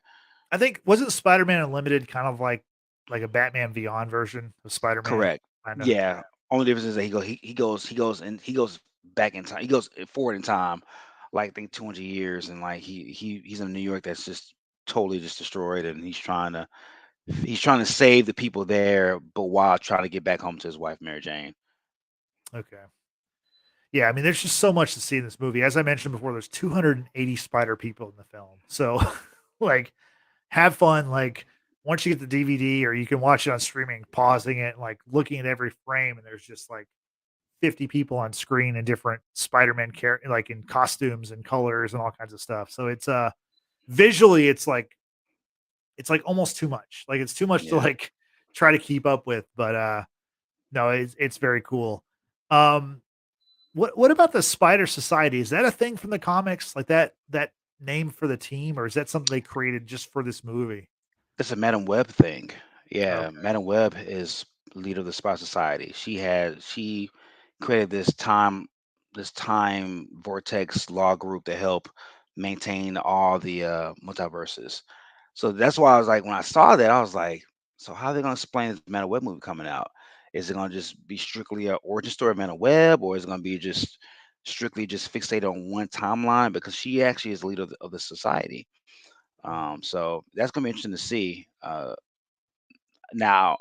I think wasn't Spider-Man Unlimited kind of like a Batman Beyond version of Spider-Man? Correct. Kinda. Yeah. Only difference is that he goes back in time. He goes forward in time, like I think 200 years, and like he's in New York that's just totally just destroyed, and he's trying to save the people there, but while trying to get back home to his wife Mary Jane. Okay. Yeah, I mean, there's just so much to see in this movie. As I mentioned before, there's 280 spider people in the film. So, like, have fun. Like, once you get the DVD or you can watch it on streaming, pausing it, like looking at every frame, and there's just like 50 people on screen in different Spider-Man character, like in costumes and colors and all kinds of stuff. So it's visually, it's like almost too much. Like it's too much to Yeah. like try to keep up with. But no, it's very cool. Um, what about the Spider Society? Is that a thing from the comics? Like that name for the team, or is that something they created just for this movie? It's a Madam Web thing. Yeah, Okay. Madam Web is leader of the Spy Society. She created this time vortex law group to help maintain all the multiverses. So that's why I was like, when I saw that, I was like, so how are they gonna explain this Madam Web movie coming out? Is it gonna just be strictly a origin story of Madam Web, or is it gonna be just strictly just fixated on one timeline? Because she actually is the leader of the society. Mm, So that's gonna be interesting to see. Now,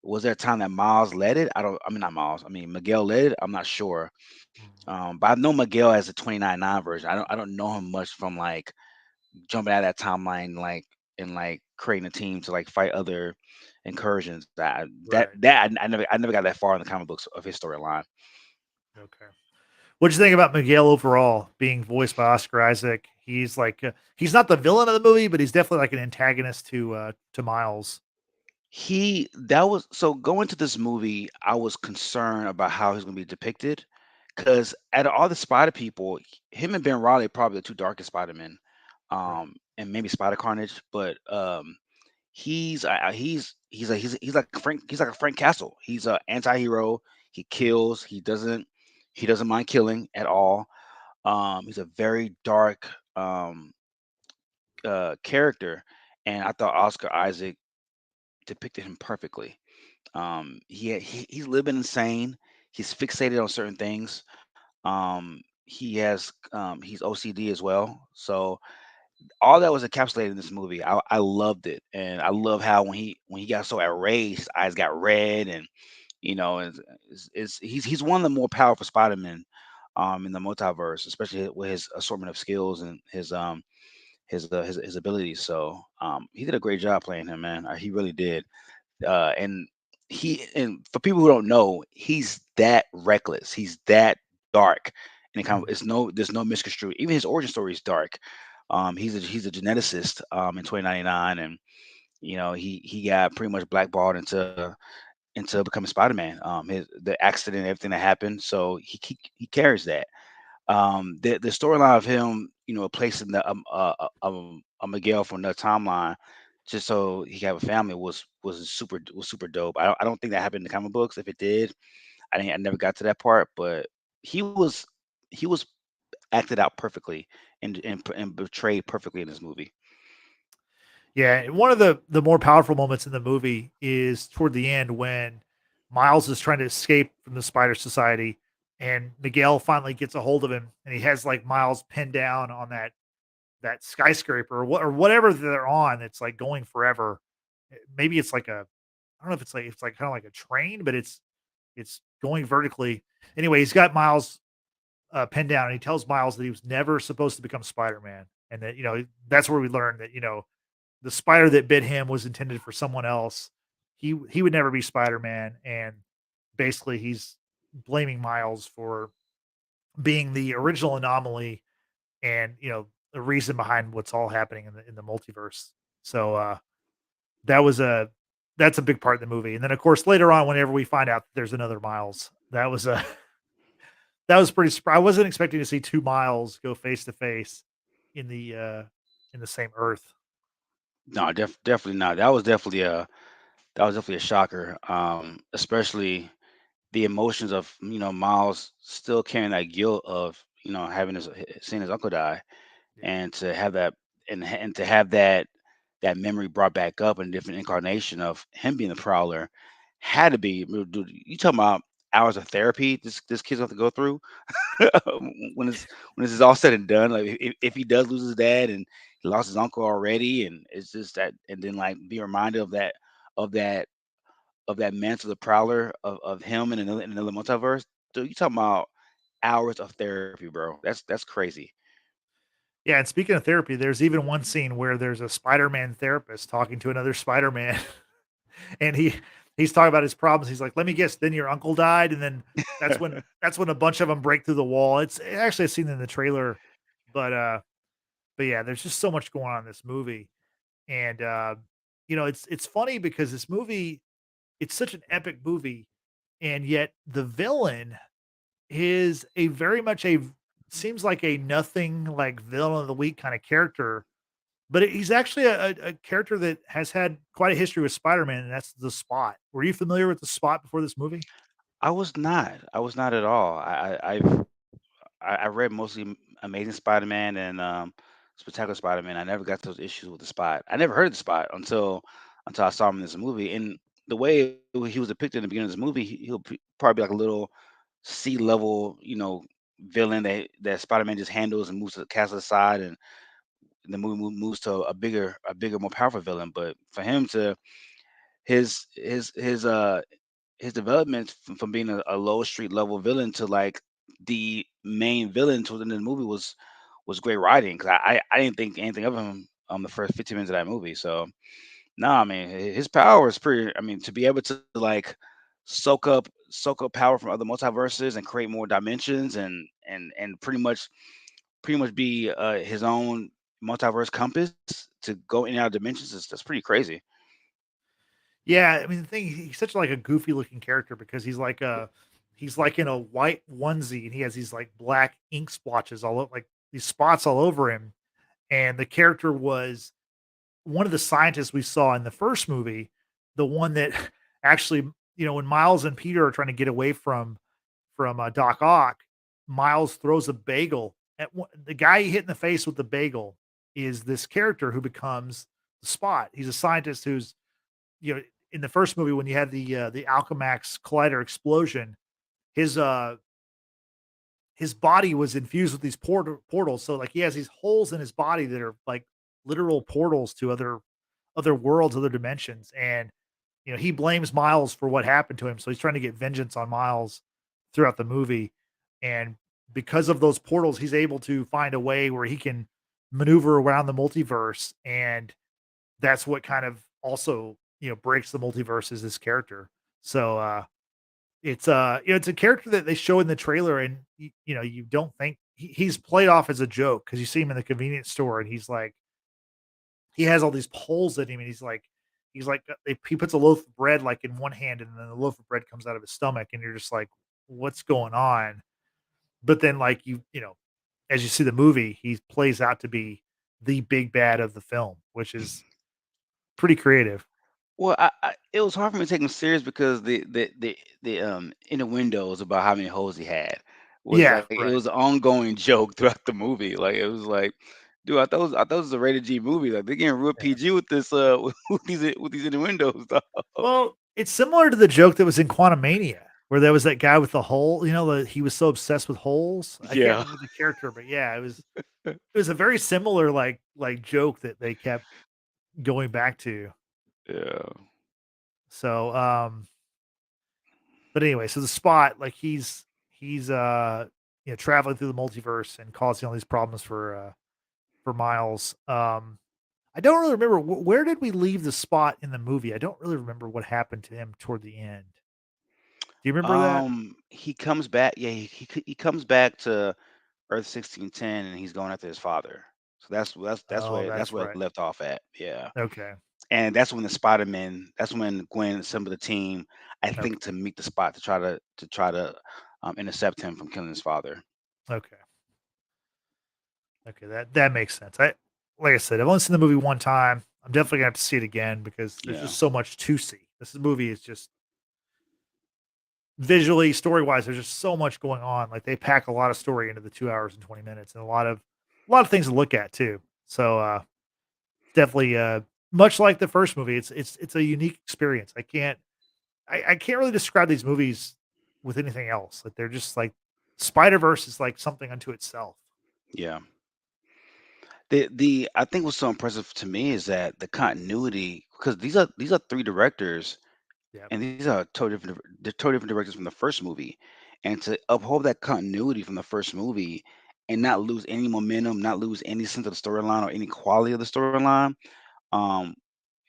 was there a time that Miles led it? I don't. I mean, not Miles. I mean, Miguel led it. I'm not sure. mm. But I know Miguel as a 29-9 version. I don't know him much from like jumping out of that timeline, like and like creating a team to like fight other incursions. Right. I never got that far in the comic books of his storyline. Okay. What'd you think about Miguel overall being voiced by Oscar Isaac? He's like he's not the villain of the movie, but he's definitely like an antagonist to Miles. He that was so going to this movie, I was concerned about how he's gonna be depicted. Because out of all the Spider people, him and Ben Riley are probably the two darkest Spider-Men, Right. and maybe Spider Carnage. But he's like Frank Castle. He's a anti-hero. He kills. He doesn't mind killing at all. He's a very dark character, and I thought Oscar Isaac depicted him perfectly. He's living insane. He's fixated on certain things. He's OCD as well. So all that was encapsulated in this movie. I loved it, and I love how when he got so outraged, his eyes got red, and he's one of the more powerful Spider-Men in the multiverse, especially with his assortment of skills and his abilities. So he did a great job playing him, man. He really did. And for people who don't know, he's that reckless. He's that dark, and it kind of Mhm. there's no misconstrued. Even his origin story is dark. He's a geneticist in 2099, and he got pretty much blackballed into becoming Spider-Man. The accident, everything that happened, so he carries that. The storyline of him, placing a Miguel from another timeline, just so he could have a family was super dope. I don't think that happened in the comic books. If it did, I never got to that part, but he was he was acted out perfectly and portrayed perfectly in this movie. Yeah, and one of the more powerful moments in the movie is toward the end when Miles is trying to escape from the Spider Society, and Miguel finally gets a hold of him, and he has like Miles pinned down on that skyscraper or whatever they're on. It's like going forever. Maybe it's like I don't know if it's like kind of like a train, but it's going vertically. Anyway, he's got Miles pinned down, and he tells Miles that he was never supposed to become Spider Man, and that that's where we learn that the spider that bit him was intended for someone else. He would never be Spider-Man, and basically he's blaming Miles for being the original anomaly and, the reason behind what's all happening in the multiverse. So that was a that's a big part of the movie. And then of course later on whenever we find out that there's another Miles, that was a that was pretty I wasn't expecting to see two Miles go face to face in the same Earth. No, definitely not. That was definitely a shocker. Especially the emotions of Miles still carrying that guilt of having seeing his uncle die, Yeah. and to have that and to have that memory brought back up in a different incarnation of him being the Prowler had to be. Dude, you talking about hours of therapy this kid's going to go through when this is all said and done. Like if he does lose his dad and he lost his uncle already, and it's just that, and then like be reminded of that of that mantle, the Prowler of him in another multiverse. Dude, you talking about hours of therapy, bro? That's crazy. Yeah, and speaking of therapy, there's even one scene where there's a Spider-Man therapist talking to another Spider-Man, and he's talking about his problems. He's like, "Let me guess, then your uncle died," and then that's when a bunch of them break through the wall. It's actually a scene in the trailer, but but yeah, there's just so much going on in this movie, and it's funny because this movie it's such an epic movie, and yet the villain is a very much a seems like a nothing like villain of the week kind of character, but he's actually a character that has had quite a history with Spider-Man, and that's the Spot. Were you familiar with the Spot before this movie? I was not. I was not at all. I read mostly Amazing Spider-Man and Spectacular Spider-Man. I never got those issues with the Spot. I never heard of the Spot until I saw him in this movie. And the way he was depicted in the beginning of this movie, probably be like a little sea level, villain that Spider-Man just handles and moves to the castle aside. And the movie moves to a bigger, more powerful villain. But for him to his his his uh his development from being a low street level villain to like the main villain within the movie was great writing because I didn't think anything of him the first 15 minutes of that movie. So no, I mean his power is pretty. I mean to be able to like soak up power from other multiverses and create more dimensions and pretty much be his own multiverse compass to go in and out of dimensions is that's pretty crazy. Yeah, I mean the thing he's such like a goofy looking character because he's like in a white onesie and he has these like black ink splotches all over like these spots all over him. And the character was one of the scientists we saw in the first movie, the one that actually, when Miles and Peter are trying to get away from Doc Ock, Miles throws a bagel at the guy he hit in the face with the bagel is this character who becomes the Spot. He's a scientist who's, you know, in the first movie when you had the Alchemax collider explosion, his uh his body was infused with these portals. So like he has these holes in his body that are like literal portals to other worlds, other dimensions. And he blames Miles for what happened to him. So he's trying to get vengeance on Miles throughout the movie. And because of those portals, he's able to find a way where he can maneuver around the multiverse. And that's what kind of also, breaks the multiverse is this character. So it's a character that they show in the trailer and you don't think he's played off as a joke because you see him in the convenience store and he's like he has all these holes in him, and he's like he puts a loaf of bread like in one hand, and then the loaf of bread comes out of his stomach, and you're just like, "What's going on?" But then, like as you see the movie, he plays out to be the big bad of the film, which is pretty creative. Well, it was hard for me to take him serious because the innuendos about how many hoes he had was Yeah, like it right. was an ongoing joke throughout the movie. Like it was like, dude, I thought it was a rated G movie. Like they're getting real Yeah. PG with this with these innuendos, dog. Well, it's similar to the joke that was in Quantumania, where there was that guy with the hole. He was so obsessed with holes. I can't Yeah, remember the character, but yeah, it was a very similar like joke that they kept going back to. yeah, So, but anyway, so the Spot, like he's traveling through the multiverse and causing all these problems for Miles. I don't really remember where did we leave the Spot in the movie. I don't really remember what happened to him toward the end. Do you remember that? he comes back. Yeah, he comes back to Earth 1610, and he's going after his father. So that's Oh, where that's it right. left off at. Yeah. Okay. And that's when the Spider-Man, that's when Gwen assembled the team, I Okay. think, to meet the Spot to try to intercept him from killing his father. Okay. Okay. That makes sense. Like I said, I've only seen the movie one time. I'm definitely gonna have to see it again because there's Yeah, just so much to see. This movie is just visually, story wise, there's just so much going on. Like they pack a lot of story into the 2 hours and 20 minutes and a lot of things to look at too. So definitely much like the first movie, it's a unique experience. I can't really describe these movies with anything else. Like they're just like Spider-Verse is like something unto itself. yeah. The I think what's so impressive to me is that the continuity, because these are three directors, Yeah. and these are they're totally different directors from the first movie, and to uphold that continuity from the first movie and not lose any momentum, not lose any sense of the storyline or any quality of the storyline, um,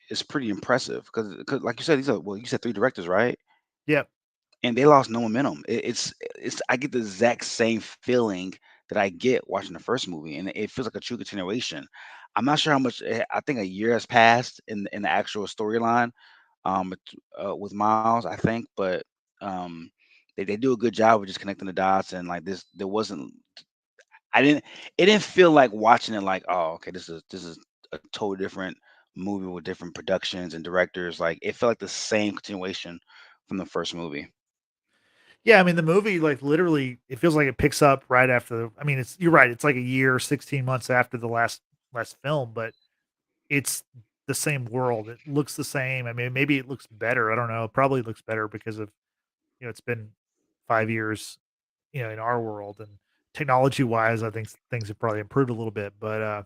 is pretty impressive. Because like you said, you said three directors, right? Yep. And they lost no momentum. It's I get the exact same feeling that I get watching the first movie, and it feels like a true continuation. I'm not sure how much. I think a year has passed in the actual storyline, with Miles, I think, but um, they do a good job of just connecting the dots, and like this, there wasn't. I didn't. It didn't feel like watching it like, oh, okay, this is a totally different movie with different productions and directors. Like it felt like the same continuation from the first movie. Yeah, I mean the movie like literally it feels like it picks up right after I mean you're right, it's like a year, 16 months after the last film, but it's the same world. It looks the same. I mean, maybe it looks better. I don't know. It probably looks better because of it's been 5 years, in our world and technology wise, I think things have probably improved a little bit. But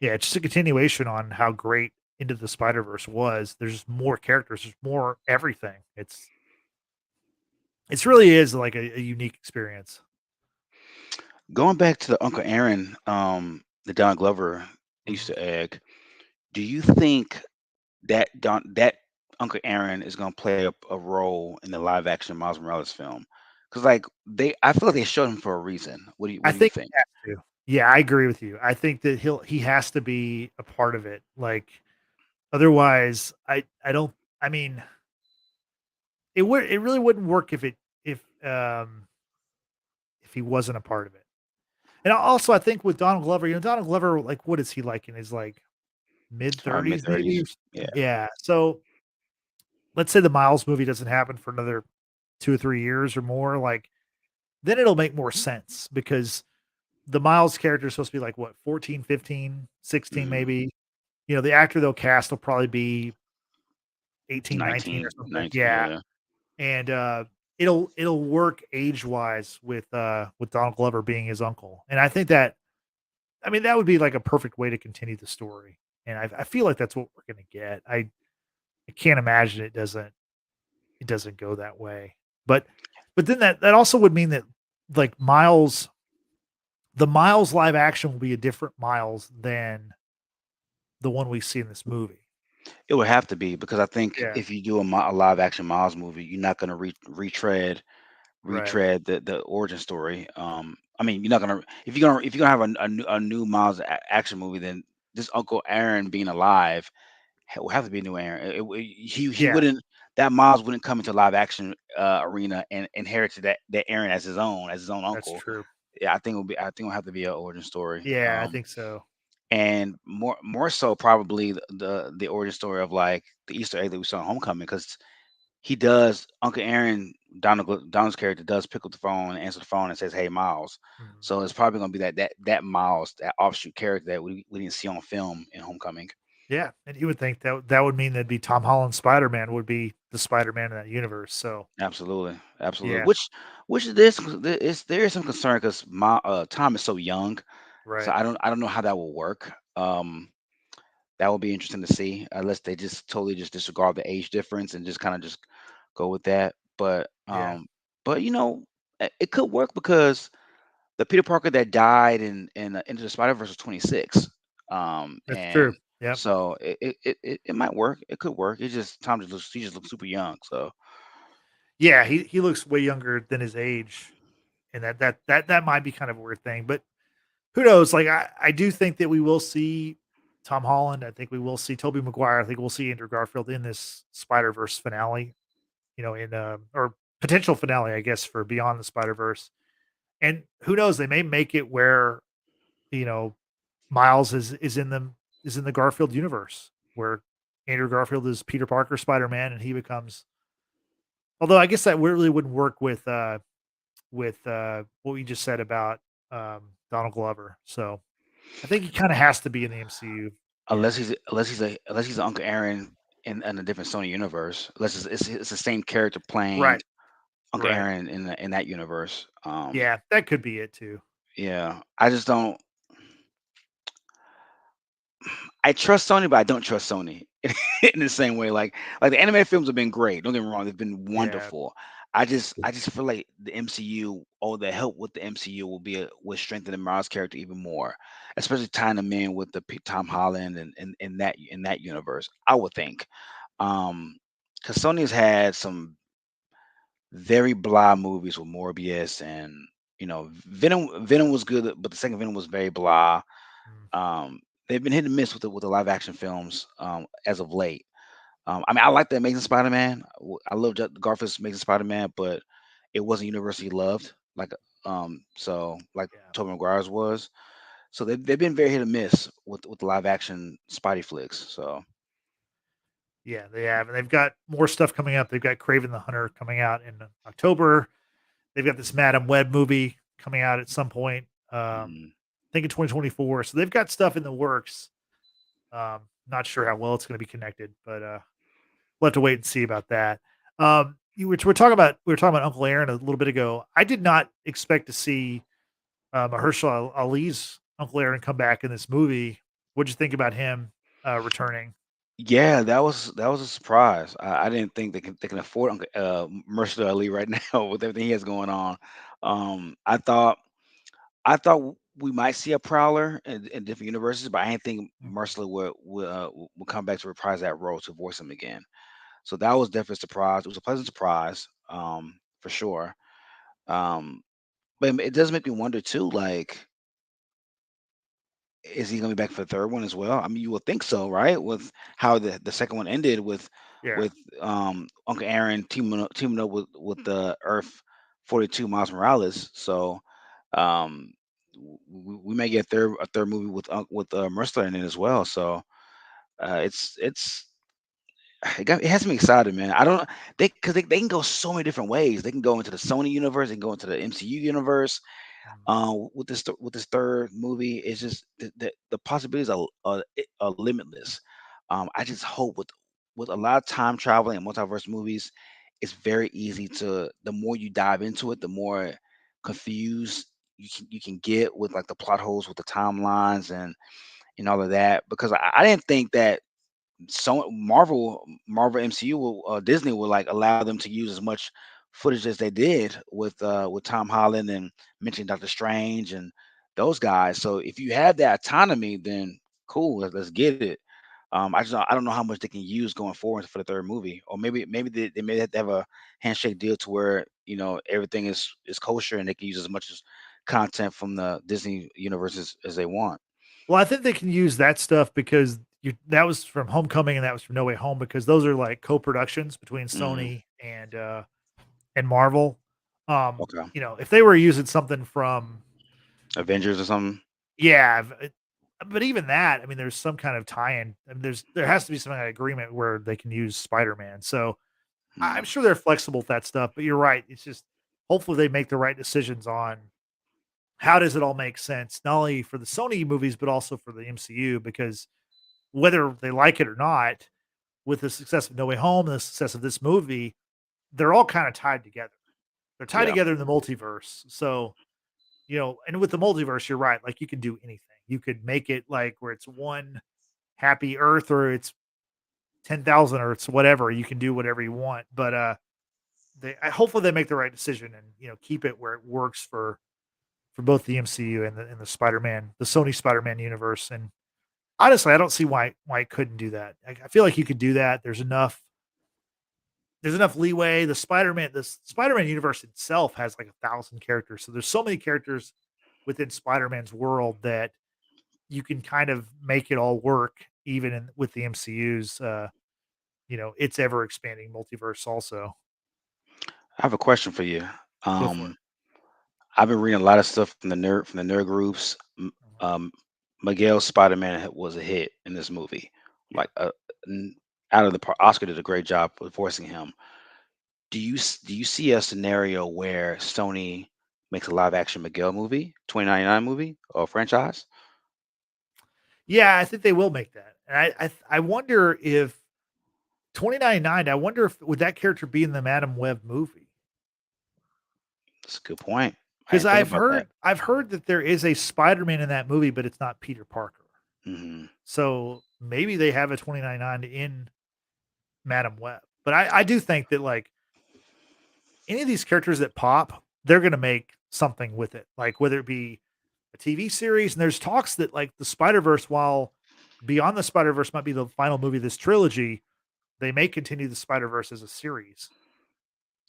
Yeah, it's just a continuation on how great Into the Spider-Verse was. There's more characters, there's more everything. It's really is like a unique experience. Going back to the Uncle Aaron, the Don Glover Mhm. Easter egg, do you think that Uncle Aaron is gonna play a role in the live action Miles Morales film? Because like I feel like they showed him for a reason. I What do you think think? he has to. Yeah, I agree with you. I think that he has to be a part of it. Like otherwise, I don't. I mean, it really wouldn't work if he wasn't a part of it. And also, I think with Donald Glover, Donald Glover, like, what is he like in his like mid Probably mid 30s, maybe? thirties. Or Yeah. something? Yeah. So let's say the Miles movie doesn't happen for another 2 or 3 years or more. Like, then it'll make more sense because the Miles character is supposed to be like what 14, 15, 16, Hmm. maybe. The actor they'll cast will probably be 18, 19 or 19, something. 19. Yeah. Yeah. And it'll work age wise with Donald Glover being his uncle. And I think that I mean that would be like a perfect way to continue the story. And I feel like that's what we're gonna get. I can't imagine it doesn't go that way. But but then that also would mean that like the Miles live action will be a different Miles than the one we see in this movie. It would have to be because I think Yeah. if you do a live action Miles movie, you're not gonna Right. retread the origin story. I mean, you're not gonna if you're gonna have a new Miles action movie, then this Uncle Aaron being alive will have to be a new Aaron. He Yeah, wouldn't that Miles wouldn't come into live action arena and inherited that Aaron as his own that's uncle. true. Yeah, I think it'll have to be an origin story. Yeah, I think so. And more so probably the origin story of like the Easter egg that we saw in Homecoming because he does Uncle Aaron Donald's character does pick up the phone and answer the phone and says, "Hey, Miles." Mhm. So it's probably gonna be that Miles, that offshoot character that we didn't see on film in Homecoming. Yeah, and you would think that would mean that'd be Tom Holland's Spider-Man would be the Spider-Man in that universe, so, Absolutely, absolutely. yeah, Which there is some concern because my Tom is so young, so right. I don't know how that will work. That will be interesting to see, unless they just totally just disregard the age difference and just kind of just go with that. Yeah, But it could work because the Peter Parker that died in Into the Spider Verse was 26, that's true. and Yep. so it might work. It could work. It just Tom just looks he just looks super young. So Yeah, he looks way younger than his age, and that might be kind of a weird thing, but who knows? Like, I do think that we will see Tom Holland, I think we will see Tobey Maguire, I think we'll see Andrew Garfield in this Spider-Verse finale, or potential finale, I guess, for Beyond the Spider-Verse, and who knows? They may make it where, you know, Miles is in the Garfield universe where Andrew Garfield is Peter Parker Spider-Man and he becomes although I guess that really wouldn't work with what we just said about Donald Glover. So I think he kind of has to be in the MCU. Yeah. unless he's Uncle Aaron in a different Sony universe, unless it's the same character playing Right. Uncle Right. Aaron in that universe. Yeah, that could be it too. Yeah, I just don't. I trust Sony, but I don't trust Sony in the same way. Like the animated films have been great. Don't get me wrong; they've been Yeah. wonderful. I just feel like the MCU or the help with the MCU will strengthen the Miles character even more, especially tying them in with Tom Holland and in that universe. I would think, because Sony has had some very blah movies with Morbius and Venom was good, but the second Venom was very blah. Mm. They've been hit and miss with the live action films as of late. I mean, I like the Amazing Spider-Man. I love Garfield's Amazing Spider-Man, but it wasn't universally loved like Yeah. Tobey Maguire's was. So they've been very hit and miss with the live action Spidey flicks. So Yeah, they have. And they've got more stuff coming out. They've got Craven the Hunter coming out in October. They've got this Madam Web movie coming out at some point. mm, I think in 2024. So they've got stuff in the works. Not sure how well it's going to be connected, but we'll have to wait and see about that. We were talking about Uncle Aaron a little bit ago. I did not expect to see Mahershala Ali's Uncle Aaron come back in this movie What'd you think about him returning? Yeah, that was a surprise. I didn't think they can afford Mahershala Ali right now with everything he has going on. I thought we might see a Prowler in different universes, but I didn't think Mhm. Mahershala would come back to reprise that role to voice him again. So that was definitely a surprise. It was a pleasant surprise, for sure. Um, but it does make me wonder too, like, is he gonna be back for the third one as well? I mean, you would think so, right? With how the second one ended Yeah. with Uncle Aaron teaming up with the Earth 42 Miles Morales. So um we may get a third movie with Mercer in it as well. So it's it has me excited, man. I don't they can go so many different ways. They can go into the Sony universe, they can go into the MCU universe. Mm. With this third movie, it's just the possibilities are limitless. I just hope with a lot of time traveling and multiverse movies, it's very easy to the more you dive into it, the more confused you can get with like the plot holes with the timelines and all of that. Because I didn't think that Marvel MCU Disney will like allow them to use as much footage as they did with Tom Holland and mentioning Doctor Strange and those guys. So if you have that autonomy, then cool, let's get it. I don't know how much they can use going forward for the third movie, or maybe they may have to have a handshake deal to where everything is kosher and they can use as much as content from the Disney universe as they want. Well, I think they can use that stuff because that was from Homecoming and that was from No Way Home because those are like co-productions between Hmm. Sony and Marvel. Okay, If they were using something from Avengers or something. yeah, but even that, I mean, there's some kind of tie-in. I mean, there has to be some kind of agreement where they can use Spider-Man. So I'm Hmm. sure they're flexible with that stuff. But you're right. It's just hopefully they make the right decisions on how does it all make sense, not only for the Sony movies but also for the MCU because whether they like it or not, with the success of No Way Home and the success of this movie, they're all kind of tied together. They're tied Yeah. together in the multiverse. So, and with the multiverse, you're right. Like you can do anything. You could make it like where it's one happy Earth or it's 10,000 Earths, whatever. You can do whatever you want. But hopefully they make the right decision and keep it where it works for both the MCU and the Spider-Man, the Sony Spider-Man universe. And honestly, I don't see why it couldn't do that. I feel like you could do that. There's enough leeway. The Spider-Man universe itself has like 1,000 characters. So there's so many characters within Spider-Man's world that you can kind of make it all work even with the MCU's its ever expanding multiverse also. I have a question for you. Go for it. Um, I've been reading a lot of stuff from the nerd groups. Mhm. Um, Miguel's Spider-Man was a hit in this movie. Yeah. Like n- out of the part, Oscar did a great job with voicing him. Do you see a scenario where Sony makes a live action Miguel movie, 2099 movie or franchise? Yeah, I think they will make that. And I wonder if 2099, I wonder if would that character be in the Madam Web movie? That's a good point. I Because didn't think I've about that. heard I've heard that there is a Spider-Man in that movie, but it's not Peter Parker. Hmm. So maybe they have a 2099 in Madam Web. But I do think that like any of these characters that pop, they're gonna make something with it. Like whether it be a TV series, and there's talks that like the Spider-Verse, while Beyond the Spider-Verse might be the final movie of this trilogy, they may continue the Spider-Verse as a series,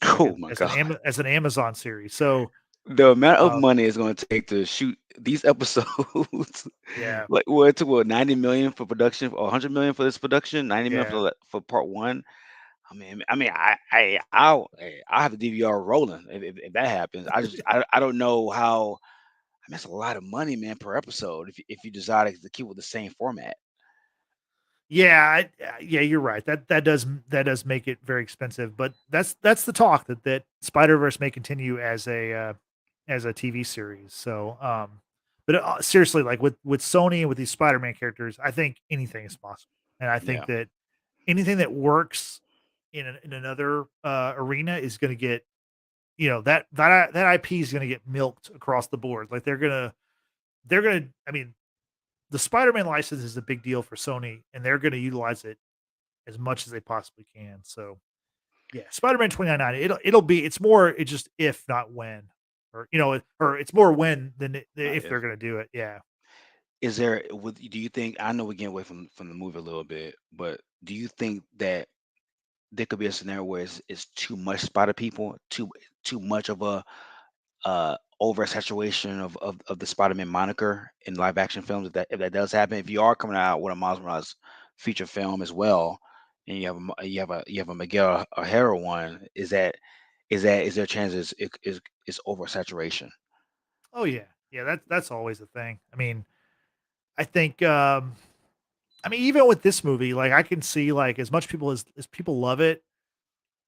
like Oh my God. as an Amazon series. So The amount of um, money it's going to take to shoot these episodes, yeah, like what it took, what, 90 million for production, or 100 million for this production, 90 million yeah. for part one. I'll have the DVR rolling if that happens. I don't know how. I mean, that's a lot of money, man, per episode. If you decide to keep with the same format. Yeah, yeah, you're right. That does make it very expensive, but that's the talk that Spider-Verse may continue as a TV series. So, but seriously, like with Sony and with these Spider-Man characters, I think anything is possible, and I think Yeah, that anything that works in another arena is going to get that IP is going to get milked across the board. Like they're gonna. I mean, the Spider-Man license is a big deal for Sony, and they're going to utilize it as much as they possibly can. So yeah, Spider-Man 2099. It'll be. It's more. It's just if not when, or or it's more when than if they're If going to do it. Yeah. is there would do you think I know we're getting away from the movie a little bit, but do you think that there could be a scenario where it's too much Spider people, too much of a oversaturation of the Spider-Man moniker in live action films. If that does happen, if you are coming out with a Miles Morales feature film as well, and you have a Miguel O'Hara one, is there chances it's oversaturation? Oh yeah. Yeah. That's always a thing. I mean, I think. I mean, even with this movie, like I can see like as much people as people love it,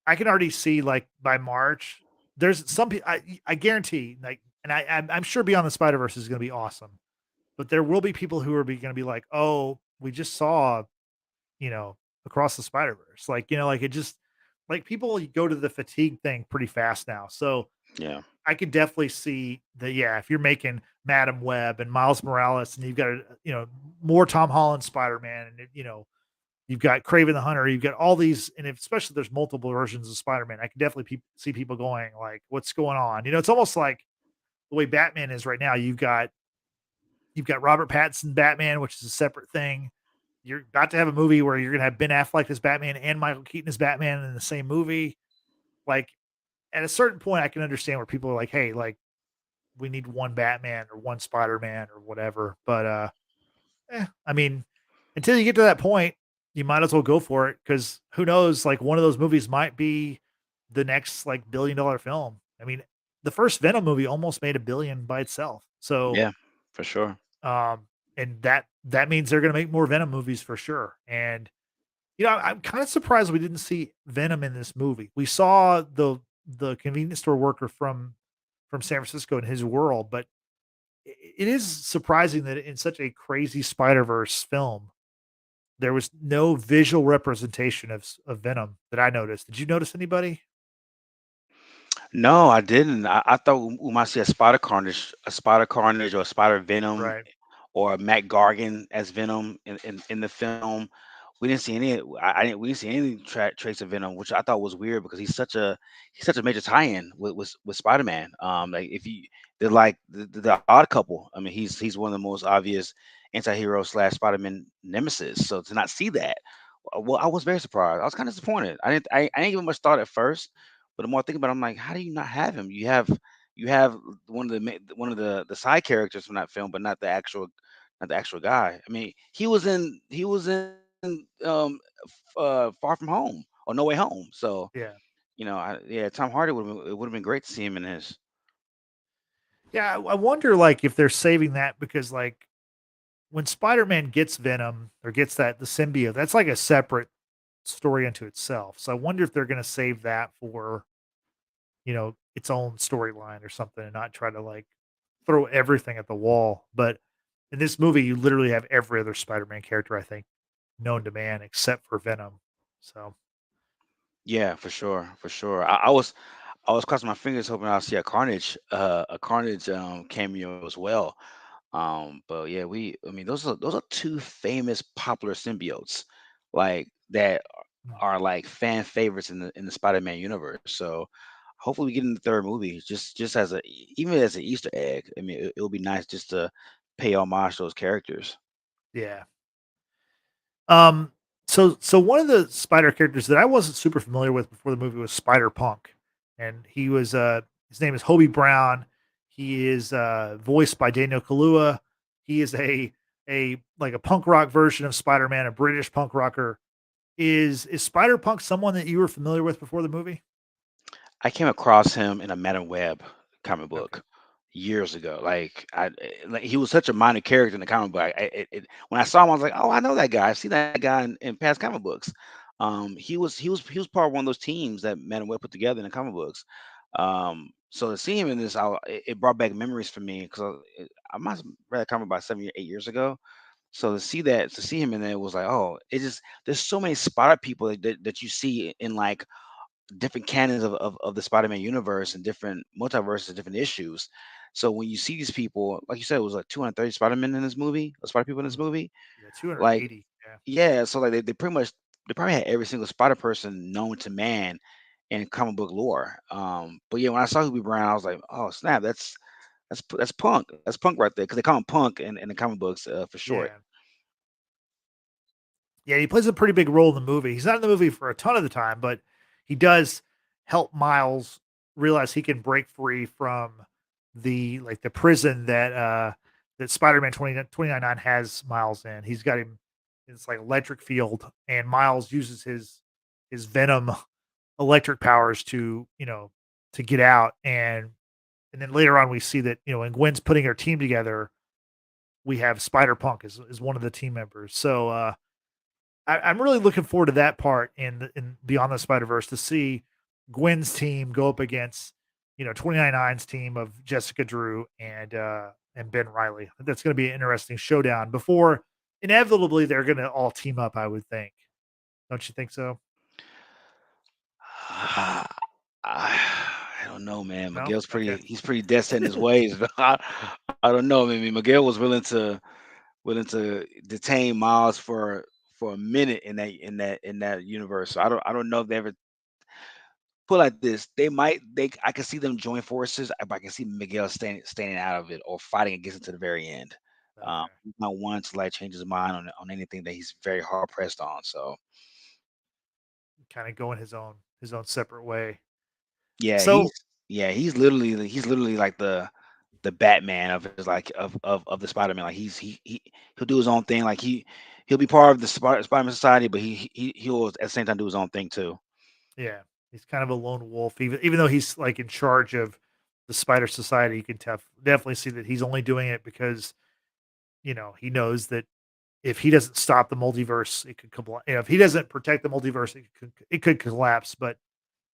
I can already see like by March, there's some people. I guarantee like, and I'm sure Beyond the Spider Verse is going to be awesome, but there will be people who are going to be like, oh, we just saw you know, across the Spider Verse. Like, like it just like people go to the fatigue thing pretty fast now. So Yeah, I could definitely see that. Yeah, if you're making Madam Web and Miles Morales, and you've got more Tom Holland Spider Man, and you've got Craven the Hunter, you've got all these, and especially there's multiple versions of Spider Man. I can definitely see people going like, "What's going on?" It's almost like the way Batman is right now. You've got Robert Pattinson Batman, which is a separate thing. You're about to have a movie where you're gonna have Ben Affleck as Batman and Michael Keaton as Batman in the same movie. Like at a certain point, I can understand where people are like, "Hey, like we need one Batman or one Spider Man or whatever." But I mean, until you get to that point, you might as well go for it because who knows? Like one of those movies might be the next like $1 billion film. I mean, the first Venom movie almost made 1 billion by itself. So yeah, for sure. and that means they're gonna make more Venom movies for sure. And I'm kind of surprised we didn't see Venom in this movie. We saw the convenience store worker from San Francisco in his world, but it is surprising that in such a crazy Spider Verse film, there was no visual representation of Venom that I noticed. Did you notice anybody? No, I didn't. I thought we might see a Spider Carnage or a Spider Venom Right. or Matt Gargan as Venom in the film. We didn't see any. I didn't. We didn't see any trace of Venom, which I thought was weird because he's such a major tie-in with Spider-Man. Like if you they're like the odd couple. I mean, he's one of the most obvious anti-hero slash Spider-Man nemesis. So to not see that, well, I was very surprised. I was kind of disappointed. I didn't give him much thought at first, but the more I think about it, I'm like, how do you not have him? You have one of the side characters from that film, but not the actual guy. I mean, he was in Far From Home or No Way Home. So Yeah. yeah, Tom Hardy it would have been great to see him in this. Yeah. I wonder like if they're saving that because like when Spider-Man gets Venom or gets the symbiote, that's like a separate story unto itself. So I wonder if they're going to save that for, its own storyline or something and not try to like throw everything at the wall. But in this movie, you literally have every other Spider-Man character, I think, known to man except for Venom. So, Yeah, for sure, for sure. I was crossing my fingers hoping I'll see a Carnage cameo as well. But yeah, I mean, those are two famous popular symbiotes, like that mm, are like fan favorites in the Spider-Man universe. So hopefully we get in the third movie, just even as an Easter egg. I mean, it'll be nice just to pay homage to those characters. yeah. Um, so one of the Spider characters that I wasn't super familiar with before the movie was Spider Punk, and his name is Hobie Brown. He is voiced by Daniel Kaluuya. He is a like a punk rock version of Spider Man, a British punk rocker. Is Spider Punk someone that you were familiar with before the movie? I came across him in a Madam Web comic Okay. book years ago. Like he was such a minor character in the comic book. When I saw him, I was like, "Oh, I know that guy. I've seen that guy in past comic books." He was part of one of those teams that Madam Web put together in the comic books. So to see him in this, it brought back memories for me because I must have read a comic about 7 or 8 years ago. So to see him in there was like, oh, it just there's so many Spider people that you see in like different canons of the Spider-Man universe and different multiverses, different issues. So when you see these people, like you said, it was like 230 Spider-Man in this movie, or Spider people in this Mhm. movie. Yeah, Like, 280. Yeah. yeah, so like they pretty much they probably had every single Spider person known to man in comic book lore. But yeah, when I saw Hubie Brown, I was like, oh snap, that's Punk. That's Punk right there, because they call him Punk in the comic books for short. Yeah. Yeah, he plays a pretty big role in the movie. He's not in the movie for a ton of the time, but he does help Miles realize he can break free from the prison that Spider-Man 2099 has Miles in. He's got him, it's like electric field, and Miles uses his venom electric powers to, to get out. And then later on we see that, when Gwen's putting her team together, we have Spider Punk as one of the team members. So I'm really looking forward to that part in Beyond the Spider Verse, to see Gwen's team go up against 299's team of Jessica Drew and Ben Riley. That's going to be an interesting showdown before inevitably they're going to all team up. I would think. Don't you think so? I I don't know, man. No. Miguel's Okay. he's pretty dead set in his ways. I don't know. I mean, Miguel was willing to detain Miles for a minute in that universe. So I don't know if they ever put like this. They I can see them join forces, but I can see Miguel staying out of it or fighting against it to the very end. Okay. He's not one to like change his mind on anything that he's very hard pressed on. So Kind of going his own separate way. yeah, So he's literally like the Batman of his like of the Spider-Man. Like he'll do his own thing. Like he'll be part of the Spider-Man society, but he'll at the same time do his own thing too. yeah, he's kind of a lone wolf, even though he's like in charge of the Spider Society. You can definitely see that he's only doing it because he knows that if he doesn't stop the multiverse, it could collapse. If he doesn't protect the multiverse, it could collapse. But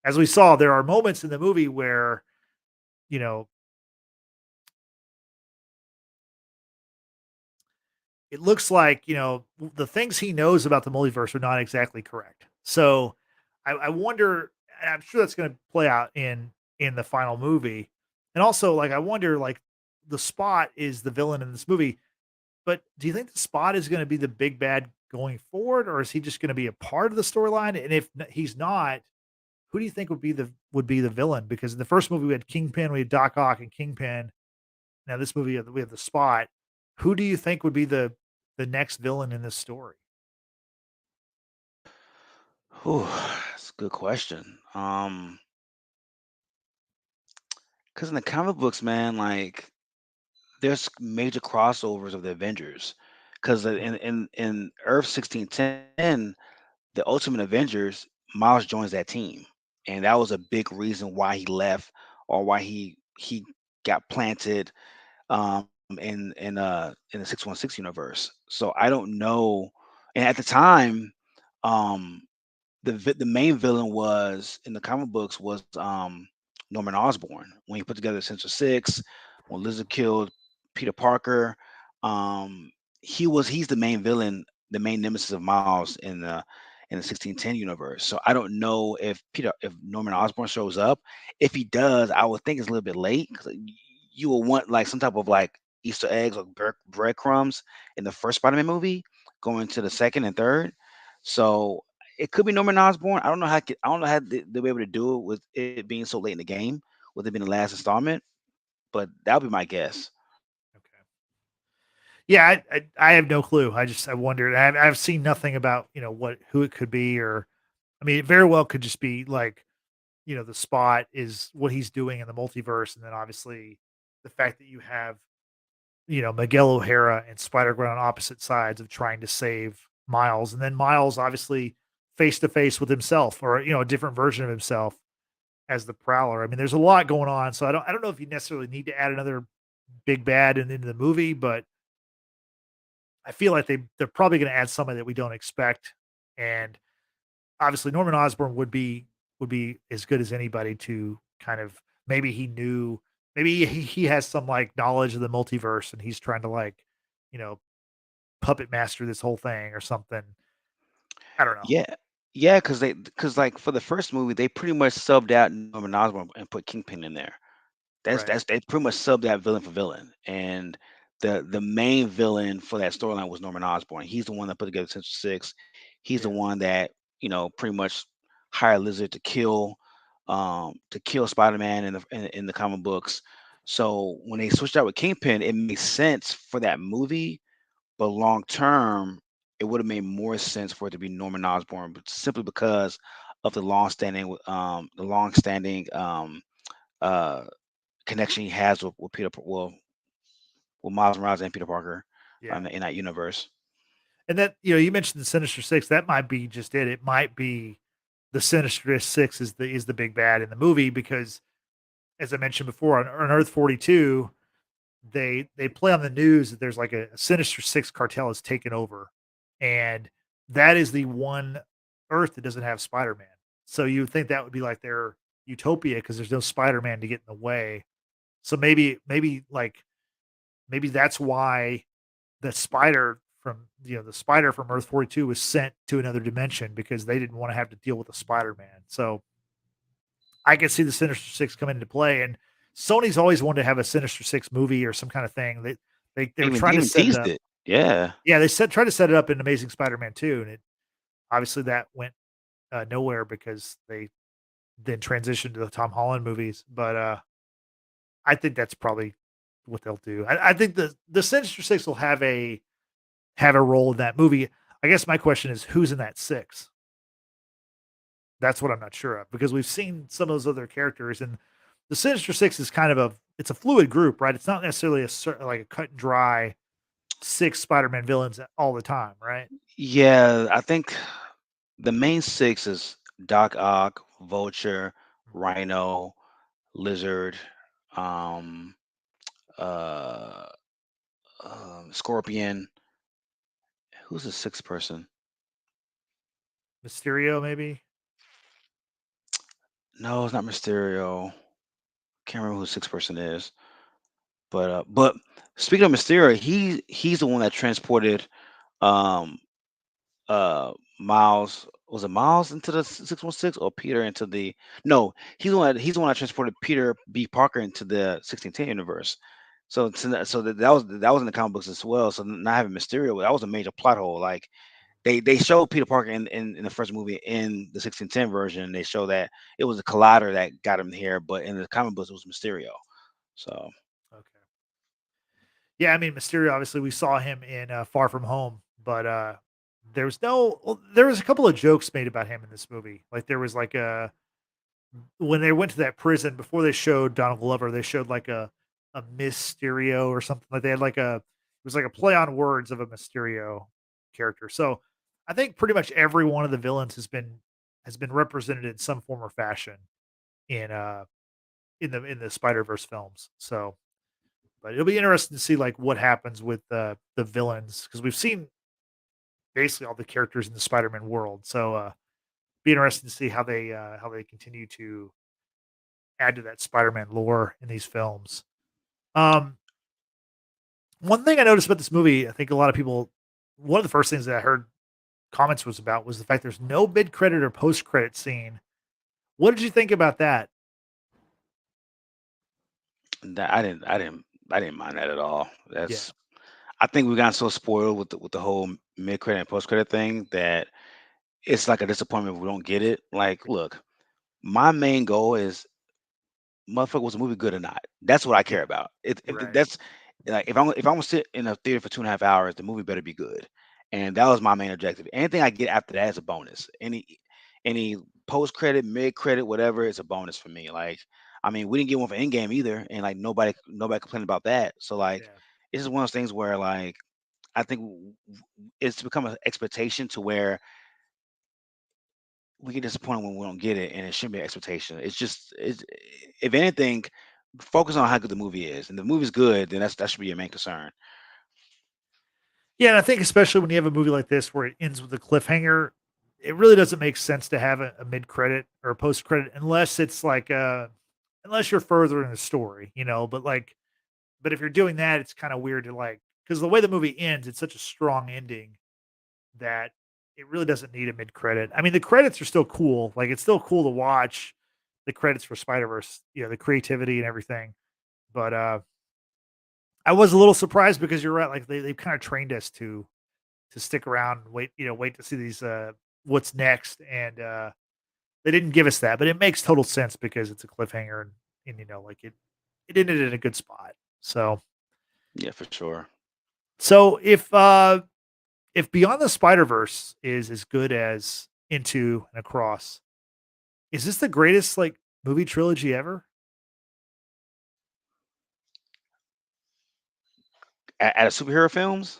as we saw, there are moments in the movie where you know it looks like the things he knows about the multiverse are not exactly correct. So I wonder. And I'm sure that's going to play out in the final movie. And also, like, I wonder, like, the Spot is the villain in this movie, but do you think the Spot is going to be the big bad going forward, or is he just going to be a part of the storyline? And if he's not, who do you think would be the villain? Because in the first movie we had Kingpin, we had Doc Ock and Kingpin. Now this movie we have the Spot. Who do you think would be the next villain in this story? Whew, that's a good question. Because in the comic books, man, like there's major crossovers of the Avengers. Because Mm, in Earth 1610, the Ultimate Avengers, Miles joins that team, and that was a big reason why he left or why he got planted in the 616 universe. So I don't know. And at the time, um, the main villain was in the comic books was Norman Osborn when he put together Central Six, when Lizard killed Peter Parker. Um, he's the main villain, the main nemesis of Miles in the 1610 universe. So I don't know if Norman Osborn shows up. If he does, I would think it's a little bit late because you will want like some type of like Easter eggs or breadcrumbs in the first Spider-Man movie going to the second and third. So it could be Norman Osborn. I don't know how they'll be able to do it with it being so late in the game, with it being the last installment. But that would be my guess. okay. Yeah, I have no clue. I wondered. I've seen nothing about who it could be, or I mean, it very well could just be like the Spot is what he's doing in the multiverse, and then obviously the fact that you have Miguel O'Hara and Spider Gwen on opposite sides of trying to save Miles, and then Miles obviously face to face with himself, or a different version of himself as the Prowler. I mean, there's a lot going on, so I don't know if you necessarily need to add another big bad into the movie, but I feel like they're probably going to add somebody that we don't expect, and obviously Norman Osborn would be as good as anybody to kind of, maybe he knew, maybe he has some like knowledge of the multiverse, and he's trying to like you know puppet master this whole thing or something. I don't know. Yeah, yeah, because like for the first movie, they pretty much subbed out Norman Osborn and put Kingpin in there. Right. They pretty much subbed that villain for villain, and the main villain for that storyline was Norman Osborn. He's the one that put together Sinister Six. He's the Yeah. one that pretty much hired Lizard to kill Spider-Man in the comic books. So when they switched out with Kingpin, it makes sense for that movie, but long term, it would have made more sense for it to be Norman Osborn, but simply because of the long-standing uh, connection he has with with Miles Morales and Peter Parker Yeah. in that universe. And that, you mentioned the Sinister Six. That might be just it. It might be the Sinister Six is the big bad in the movie because, as I mentioned before, on Earth 42, they play on the news that there's like a Sinister Six cartel has taken over, and that is the one Earth that doesn't have Spider Man. So you would think that would be like their utopia because there's no Spider Man to get in the way. So maybe that's why the spider from Earth 42 was sent to another dimension because they didn't want to have to deal with a Spider-Man. So I could see the Sinister Six come into play, and Sony's always wanted to have a Sinister Six movie or some kind of thing. They were They trying to even set it teased up. it. Yeah. Yeah, they tried to set it up in Amazing Spider-Man 2, and it obviously that went nowhere because they then transitioned to the Tom Holland movies. But I think that's probably what they'll do. I think the Sinister Six will have a role in that movie. I guess my question is who's in that six? That's what I'm not sure of because we've seen some of those other characters, and the Sinister Six is kind of it's a fluid group, right? It's not necessarily like a cut and dry six Spider-Man villains all the time, right? Yeah, I think the main six is Doc Ock, Vulture, Mhm. Rhino, Lizard, um, uh, Scorpion. Who's the sixth person? Mysterio, maybe. No, it's not Mysterio. Can't remember who the sixth person is. But speaking of Mysterio, he's the one that transported um Miles, was it Miles into the 616 or Peter into the no, he's the one that transported Peter B. Parker into the 1610 universe. That was in the comic books as well. So not having Mysterio, that was a major plot hole. Like they showed Peter Parker in the first movie in the 1610 version. They show that it was a collider that got him here, but in the comic books it was Mysterio. So Okay. Yeah, I mean Mysterio. Obviously, we saw him in Far From Home, but there was a couple of jokes made about him in this movie. Like there was like a when they went to that prison before they showed Donald Glover, they showed like a Mysterio or something like they had like a it was like a play on words of a Mysterio character. So I think pretty much every one of the villains has been represented in some form or fashion in in the Spider Verse films. So, but it'll be interesting to see like what happens with the villains because we've seen basically all the characters in the Spider Man world. So, be interesting to see how they continue to add to that Spider Man lore in these films. Um, One thing I noticed about this movie, I think a lot of people, one of the first things that I heard comments was the fact there's no mid credit or post credit scene. What did you think about that? that I didn't mind that at all. Yeah, That's I think we got so spoiled with the whole mid credit and post credit thing that it's like a disappointment if we don't get it. Like, look, my main goal is motherfucker, was the movie good or not? That's what I care yeah, about. If right, that's like if I'm gonna sit in a theater for 2.5 hours, the movie better be good. And that was my main objective. Anything I get after that is a bonus. Any post credit, mid credit, whatever, it's a bonus for me. Like, I mean, we didn't get one for Endgame either, and like nobody complained about that. So like, yeah. it's just one of those things where like I think it's become an expectation to where we get disappointed when we don't get it, and it shouldn't be an expectation. It's if anything, focus on how good the movie is, and if the movie's good, then that should be your main concern. Yeah, and I think especially when you have a movie like this where it ends with a cliffhanger, it really doesn't make sense to have a mid credit or a post credit unless it's like unless you're further in the story, But but if you're doing that, it's kind of weird to like because the way the movie ends, it's such a strong ending that it really doesn't need a mid credit. I mean, the credits are still cool. Like it's still cool to watch the credits for Spider Verse, the creativity and everything. But I was a little surprised because you're right. Like they've kind of trained us to stick around, wait, wait to see these what's next, and they didn't give us that, but it makes total sense because it's a cliffhanger, and like it ended in a good spot. So Yeah, for sure. so if Beyond the Spider Verse is as good as Into and Across, is this the greatest like movie trilogy ever? At a superhero films,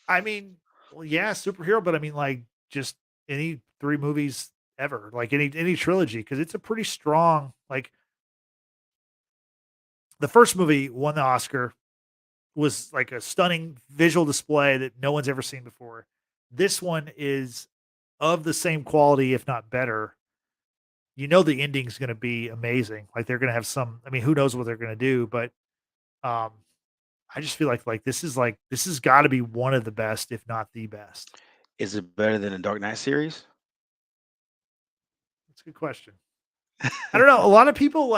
I mean, well, yeah, superhero, but I mean, like, just any 3 movies ever, like any trilogy, because it's a pretty strong like, the first movie won the Oscar, was like a stunning visual display that no one's ever seen before. This one is of the same quality, if not better. You know the ending's gonna be amazing, like, they're gonna have some I mean, who knows what they're gonna do, but, um, I just feel like, this has gotta be one of the best, if not the best. is it better than the Dark Knight series? That's a good question. I don't know. A lot of people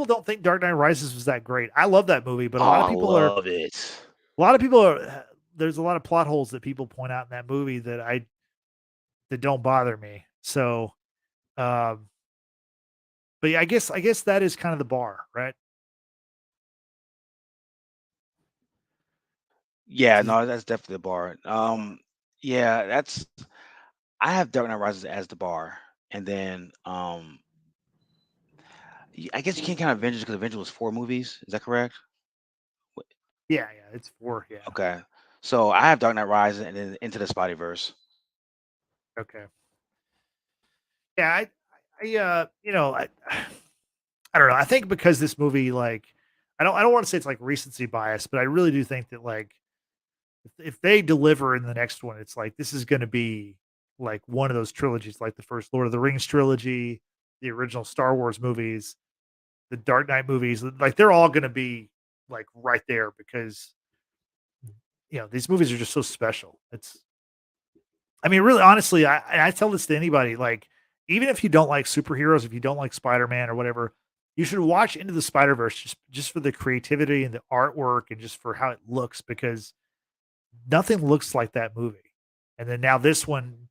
don't think Dark Knight Rises was that great. I love that movie, but Oh, I love it. a lot of people are there's a lot of plot holes that people point out in that movie that don't bother me. So, um, but yeah, I guess that is kind of the bar, right? Yeah, Does- no, that's definitely the bar. Yeah, that's I have Dark Knight Rises as the bar, and then I guess you can't count Avengers because Avengers was 4 movies. Is that correct? Wh- yeah, yeah, it's 4. Yeah, Okay, so I have Dark Knight Rises and then Into the Spider-Verse. okay, yeah. I don't know. I think because this movie, like, I don't want to say it's like recency bias, but I really do think that like if they deliver in the next one, it's like this is going to be like one of those trilogies, like the first Lord of the Rings trilogy, the original Star Wars movies, the Dark Knight movies. Like they're all going to be like right there because these movies are just so special. I mean, really, honestly, I tell this to anybody. Like, even if you don't like superheroes, if you don't like Spider Man or whatever, you should watch Into the Spider Verse just for the creativity and the artwork and just for how it looks because nothing looks like that movie. And then now this one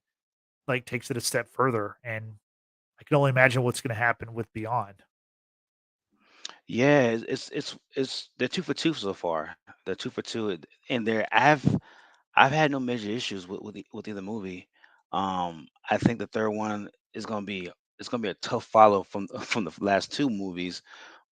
like takes it a step further, and I can only imagine what's going to happen with Beyond. Yeah, it's they're 2 for 2 so far. They're 2 for 2, and I've had no major issues with either movie. I think the third one is gonna be a tough follow from from the last 2 movies,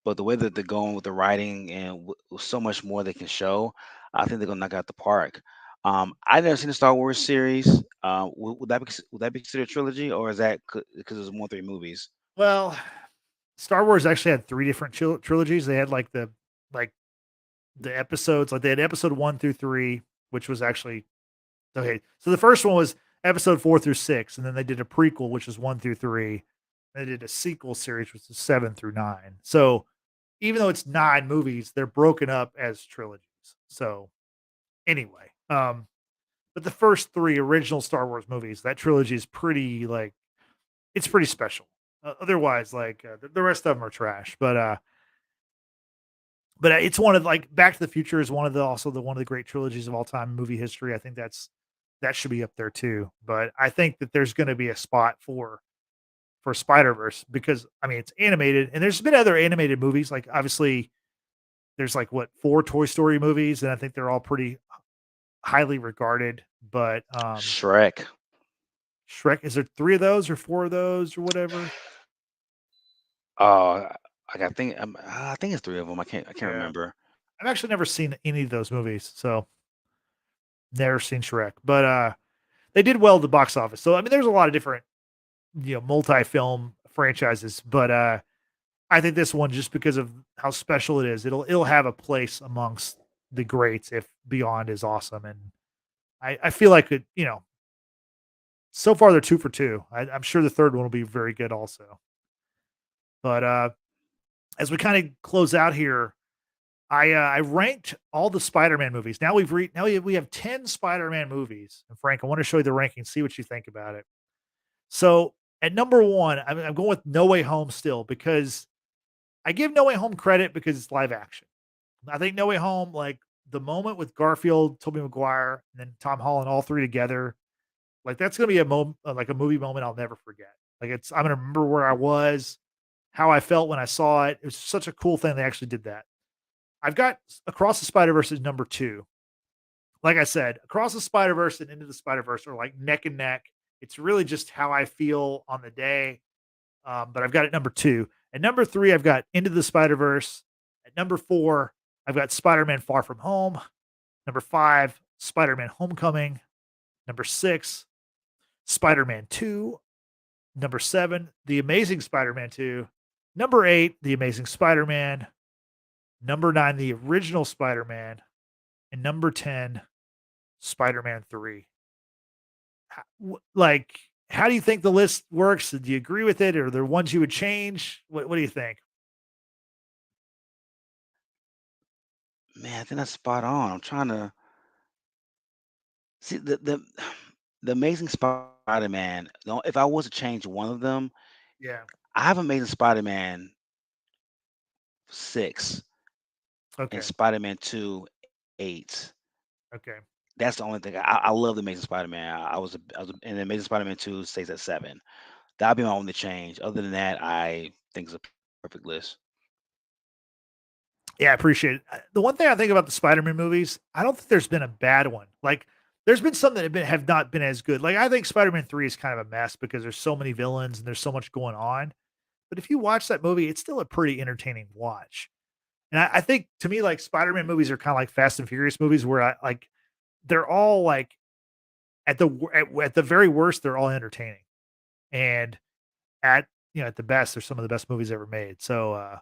but the way that they're going with the writing and with so much more they can show, I think they're gonna knock it out the park. I've never seen the Star Wars series. Would that be considered a trilogy, or is that because there's more 3 movies? Well, Star Wars actually had 3 different trilogies. They had like the episodes, like they had episode 1 through 3, which was actually okay. So the first one was episode 4 through 6, and then they did a prequel, which was 1 through 3. They did a sequel series, which is 7 through 9. So even though it's 9 movies, they're broken up as trilogies. So anyway, but the first 3 original Star Wars movies, that trilogy is pretty like it's pretty special. Otherwise, like the rest of them are trash. But it's one of like Back to the Future is one of the also the one of the great trilogies of all time in movie history. I think that should be up there too. But I think that there's going to be a spot for Spider Verse because I mean it's animated and there's been other animated movies like obviously there's like what 4 Toy Story movies and I think they're all pretty highly regarded. But Shrek. Shrek, is there 3 of those or 4 of those or whatever? Uh, I think it's 3 of them. I can't Yeah, remember. I've actually never seen any of those movies, so never seen Shrek. But they did well at the box office. So I mean, there's a lot of different multi-film franchises, but I think this one just because of how special it is, it'll have a place amongst the greats if Beyond is awesome. And I feel like so far they're 2 for 2. I'm sure the third one will be very good also. But as we kind of close out here, I ranked all the Spider-Man movies. Now we have 10 Spider-Man movies. And Frank, I want to show you the ranking, see what you think about it. So at number 1, I'm going with No Way Home still because I give No Way Home credit because it's live action. I think No Way Home, like the moment with Garfield, Tobey Maguire, and then Tom Holland, all three together, like that's gonna be a moment, like a movie moment I'll never forget. Like I'm gonna remember where I was, how I felt when I saw it. It was such a cool thing they actually did that. I've got Across the Spider Verse is number two. Like I said, Across the Spider Verse and Into the Spider Verse are like neck and neck. It's really just how I feel on the day. But I've got it number two. At number three, I've got Into the Spider Verse. At number four, I've got Spider Man Far From Home. Number five, Spider Man Homecoming. Number six, Spider Man 2. Number seven, The Amazing Spider Man 2. Number eight, The Amazing Spider Man. Number nine, The Original Spider Man. And number 10, Spider Man 3. Like, how do you think the list works? Do you agree with it? Or are there ones you would change? What do you think? Man, I think that's spot on. I'm trying to see the Amazing Spider-Man. If I was to change one of them, Yeah. I have Amazing Spider-Man 6 and Okay. Spider-Man 2 8. Okay. That's the only thing. I love the Amazing Spider-Man. And the Amazing Spider-Man 2 stays at 7. That'll be my only change. Other than that, I think it's a perfect list. Yeah, I appreciate it. The one thing I think about the Spider-Man movies, I don't think there's been a bad one. Like, there's been some that have not been as good. Like, I think Spider-Man 3 is kind of a mess because there's so many villains and there's so much going on. But if you watch that movie, it's still a pretty entertaining watch. And I think to me, like Spider-Man movies are kind of like Fast and Furious movies, where I like they're all like at the very worst, they're all entertaining, and at at the best, they're some of the best movies ever made. So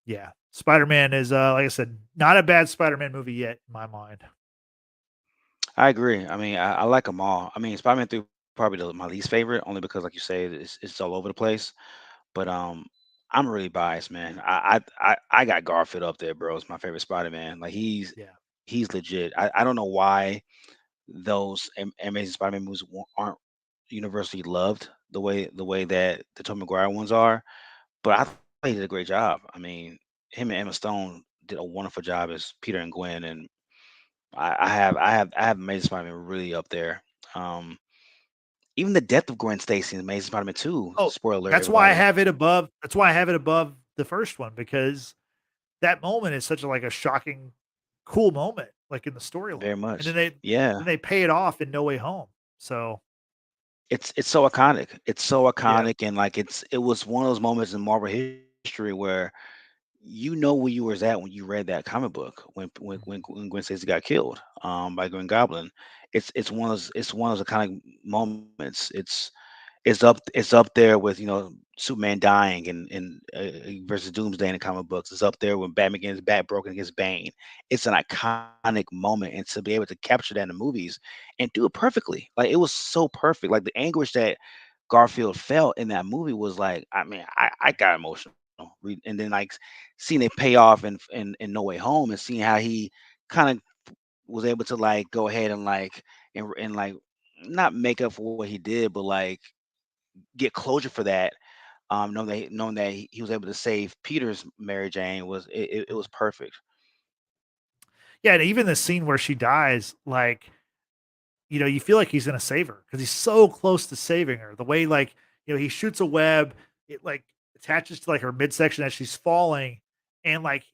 yeah, Spider-Man is like I said, not a bad Spider-Man movie yet in my mind. I agree. I mean, I like them all. I mean, Spider-Man 3 probably my least favorite, only because, like you say, it's all over the place. But I'm really biased, man. I got Garfield up there, bro. It's my favorite Spider-Man. Like Yeah. he's legit. I don't know why those Amazing Spider-Man movies aren't universally loved the way that the Tobey Maguire ones are. But I thought he did a great job. I mean, him and Emma Stone did a wonderful job as Peter and Gwen, and I have Amazing Spider-Man really up there. Um, Even the death of Gwen Stacy in Amazing Spider-Man 2. Oh, Spoiler alert, that's why I everybody. have it above. That's why I have it above the first one because that moment is such a, like a shocking, cool moment, like in the storyline, Very and then much. Yeah. they pay it off in No Way Home. So It's so iconic. It's so yeah. iconic, and like it was one of those moments in Marvel history where you know where you was at when you read that comic book Mhm. when Gwen Stacy got killed by Green Goblin. It's one of those iconic moments. It's up there with Superman dying and versus Doomsday in the comic books. It's up there when Batman gets Bat broken against Bane. It's an iconic moment, and to be able to capture that in the movies and do it perfectly, like it was so perfect. Like the anguish that Garfield felt in that movie was like, I mean, I got emotional. And then like seeing it pay off in No Way Home and seeing how he kind of was able to like go ahead and like not make up for what he did, but like get closure for that. Knowing that he was able to save Peter's Mary Jane it was perfect. Yeah, and even the scene where she dies, like, you feel like he's gonna save her because he's so close to saving her. The way, like, he shoots a web, it like attaches to like her midsection as she's falling, and like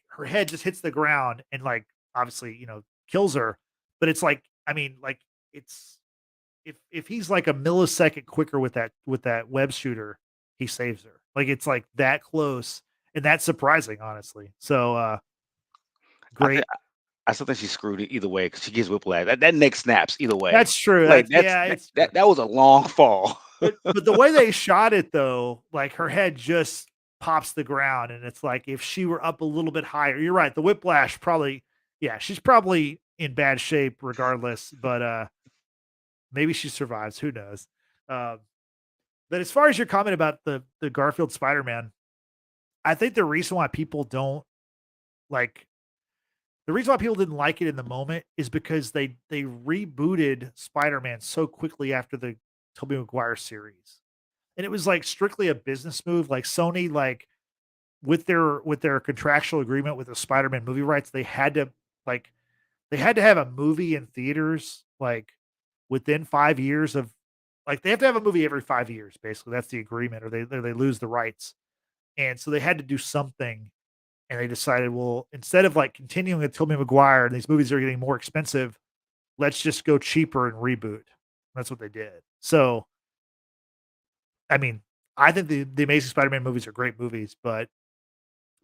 her head just hits the ground and like obviously, kills her. But it's like, I mean, like it's if he's like a millisecond quicker with that web shooter, he saves her. Like it's like that close and that's surprising, honestly. So I think great. I still think she's screwed either way because she gets whiplash. That neck snaps either way. That's true. Like That's yeah, it's true. that was a long fall. But the way they shot it though, like her head just pops the ground and it's like if she were up a little bit higher, you're right. The whiplash probably, yeah, she's probably in bad shape regardless, but maybe she survives. Who knows? Um, but as far as your comment about the Garfield Spider-Man, I think like the reason why people didn't like it in the moment is because they rebooted Spider-Man so quickly after the Tobey Maguire series. And it was like strictly a business move. Like Sony, like with their contractual agreement with the Spider-Man movie rights, like they had to have a movie in theaters like within 5 years of like they have to have a movie every 5 years, basically. That's the agreement, or they lose the rights. And so they had to do something, and they decided, well, instead of like continuing with Tobey Maguire and these movies are getting more expensive, let's just go cheaper and reboot. That's what they did. So, I mean, I think the Amazing Spider-Man movies are great movies, but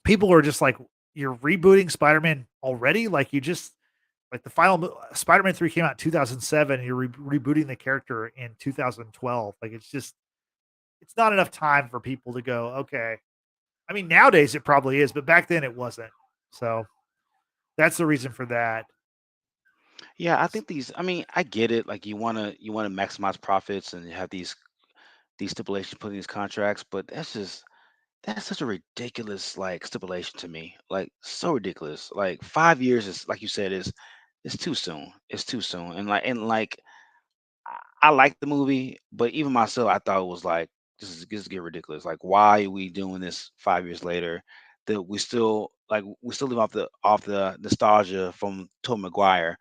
people are just like, you're rebooting Spider-Man already? Like you just like the final Spider-Man 3 came out in 2007 and you're rebooting the character in 2012. Like it's not enough time for people to go, okay. I mean, nowadays it probably is, but back then it wasn't. So that's the reason for that. Yeah, I think these. I mean, I get it. Like you wanna maximize profits and you have these stipulations put in these contracts, but that's such a ridiculous like stipulation to me. Like so ridiculous. Like 5 years is like you said is too soon. It's too soon. And like I like the movie, but even myself, I thought it was like this is get ridiculous. Like, why are we doing this 5 years later? That we still live off the nostalgia from Tom Maguire,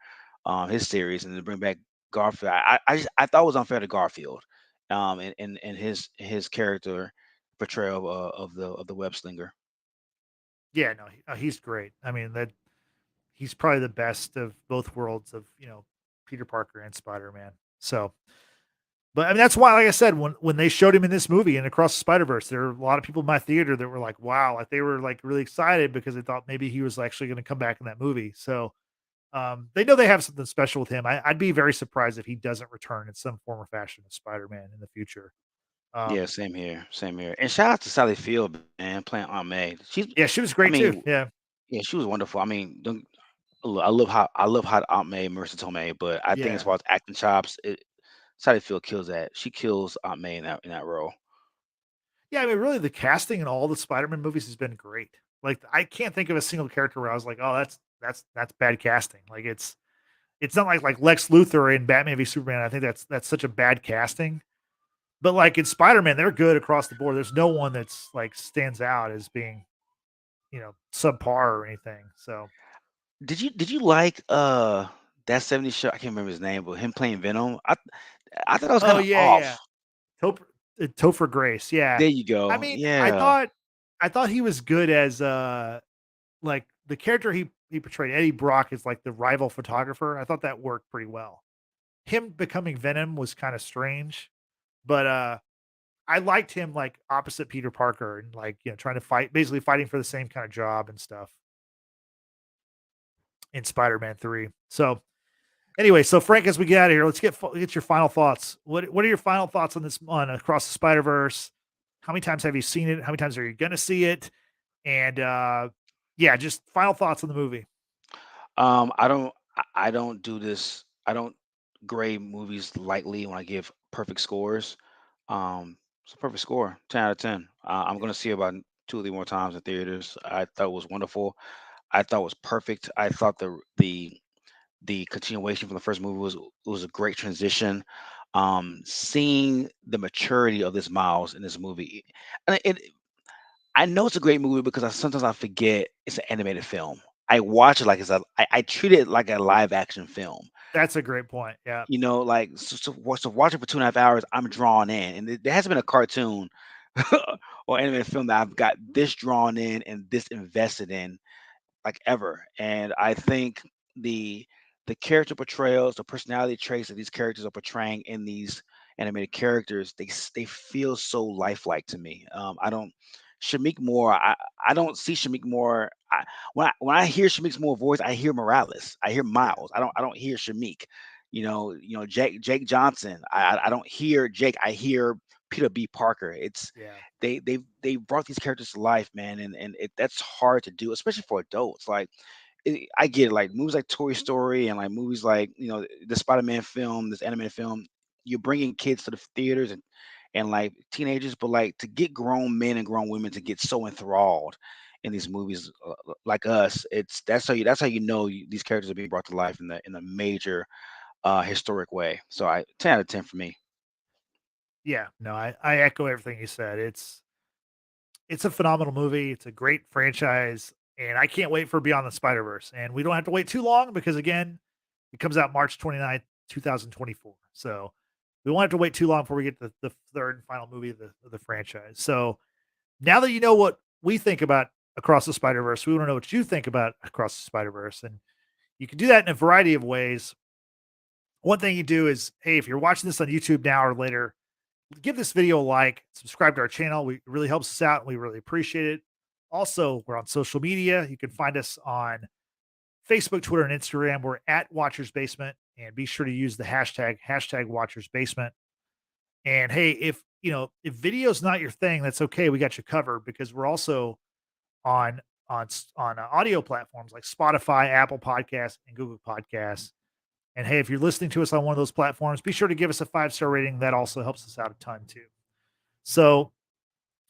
his series, and to bring back Garfield. I thought it was unfair to Garfield, and his character portrayal of the web slinger. Yeah, no, he's great. I mean, that he's probably the best of both worlds of, Peter Parker and Spider-Man. So, but I mean, that's why, like I said, when they showed him in this movie and Across the Spider-Verse, there were a lot of people in my theater that were like, wow, like they were like really excited because they thought maybe he was actually going to come back in that movie. So, they know they have something special with him. I'd be very surprised if he doesn't return in some form or fashion as Spider-Man in the future. Yeah, Um, same here, same here. And shout out to Sally Field, man, playing Aunt May. yeah, she was I great too. mean, Yeah, yeah, she was wonderful. I mean, I love how Aunt May Marissa Tomei, but I think as yeah. far as acting chops, Sally Field kills that. She kills Aunt May in that role. Yeah, I mean, really, the casting in all the Spider-Man movies has been great. Like, I can't think of a single character where I was like, "Oh, that's bad casting." Like, it's not like Lex Luthor in Batman v Superman. I think that's such a bad casting. But like in Spider-Man, they're good across the board. There's no one that's like stands out as being, subpar or anything. So, Did you like that 70s show? I can't remember his name, but him playing Venom. I thought that was oh kind of yeah, yeah, off. Topher Grace. Yeah, There you I go. mean, I Yeah. thought I thought he was good as like the character he portrayed Eddie Brock is like the rival photographer. I thought that worked pretty well. Him becoming Venom was kind of strange, but I liked him like opposite Peter Parker and like, trying to fight, basically fighting for the same kind of job and stuff in Spider-Man 3. So, anyway, so Frank, as we get out of here, let's get your final thoughts. What are your final thoughts on this on Across the Spider-Verse? How many times have you seen it? How many times are you going to see it? And yeah, just final thoughts on the movie. I don't do this. I don't grade movies lightly when I give perfect scores. It's a perfect score, 10 out of 10. I'm Yeah. gonna see it about two or three more times in theaters. I thought it was wonderful. I thought it was perfect. I thought the continuation from the first movie was a great transition. Seeing the maturity of this Miles in this movie, and I know it's a great movie because sometimes I forget it's an animated film. I watch it like I treat it like a live action film. That's a great point. Yeah. Like so watch it for 2.5 hours. I'm drawn in, and there hasn't been a cartoon or animated film that I've got this drawn in and this invested in like ever. And I think the the character portrayals, the personality traits that these characters are portraying in these animated characters, they feel so lifelike to me. I don't Shamik Moore. I don't see Shamik Moore. When I hear Shamik Moore's voice, I hear Morales. I hear Yeah. Miles. I don't hear Shamik. Jake Johnson. I don't hear Jake. I hear Peter B. Parker. It's Yeah. they brought these characters to life, man, and that's hard to do, especially for adults. Like I get it, like movies like Toy Story and like movies like the Spider-Man film, this animated film. You're bringing kids to the theaters and like teenagers, but like to get grown men and grown women to get so enthralled in these movies like us, that's how you know these characters are being brought to life in a major historic way. So I 10 out of 10 for me. Yeah. No, I echo everything you said. it's a phenomenal movie. It's a great franchise, and I can't wait for Beyond the Spider-Verse. And we don't have to wait too long because again, it comes out March 29th, 2024. So we won't have to wait too long before we get the third and final movie of the franchise. So now that you know what we think about Across the Spider-Verse, we want to know what you think about Across the Spider-Verse. And you can do that in a variety of ways. One thing you do is, hey, if you're watching this on YouTube now or later, give this video a like, subscribe to our channel. It really helps us out and we really appreciate it. Also, we're on social media. You can find us on Facebook, Twitter, and Instagram. We're at Watchers Basement, and be sure to use the hashtag Watchers Basement. And hey, if video's not your thing, that's okay. We got you covered because we're also on audio platforms like Spotify, Apple Podcasts, and Google Podcasts. And hey, if you're listening to us on one of those platforms, be sure to give us a 5-star rating. That also helps us out a ton too. So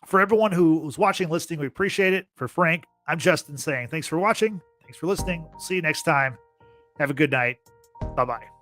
for everyone who was watching, listening, we appreciate it. For Frank, I'm Justin saying thanks for watching. Thanks for listening. We'll see you next time. Have a good night. Bye-bye.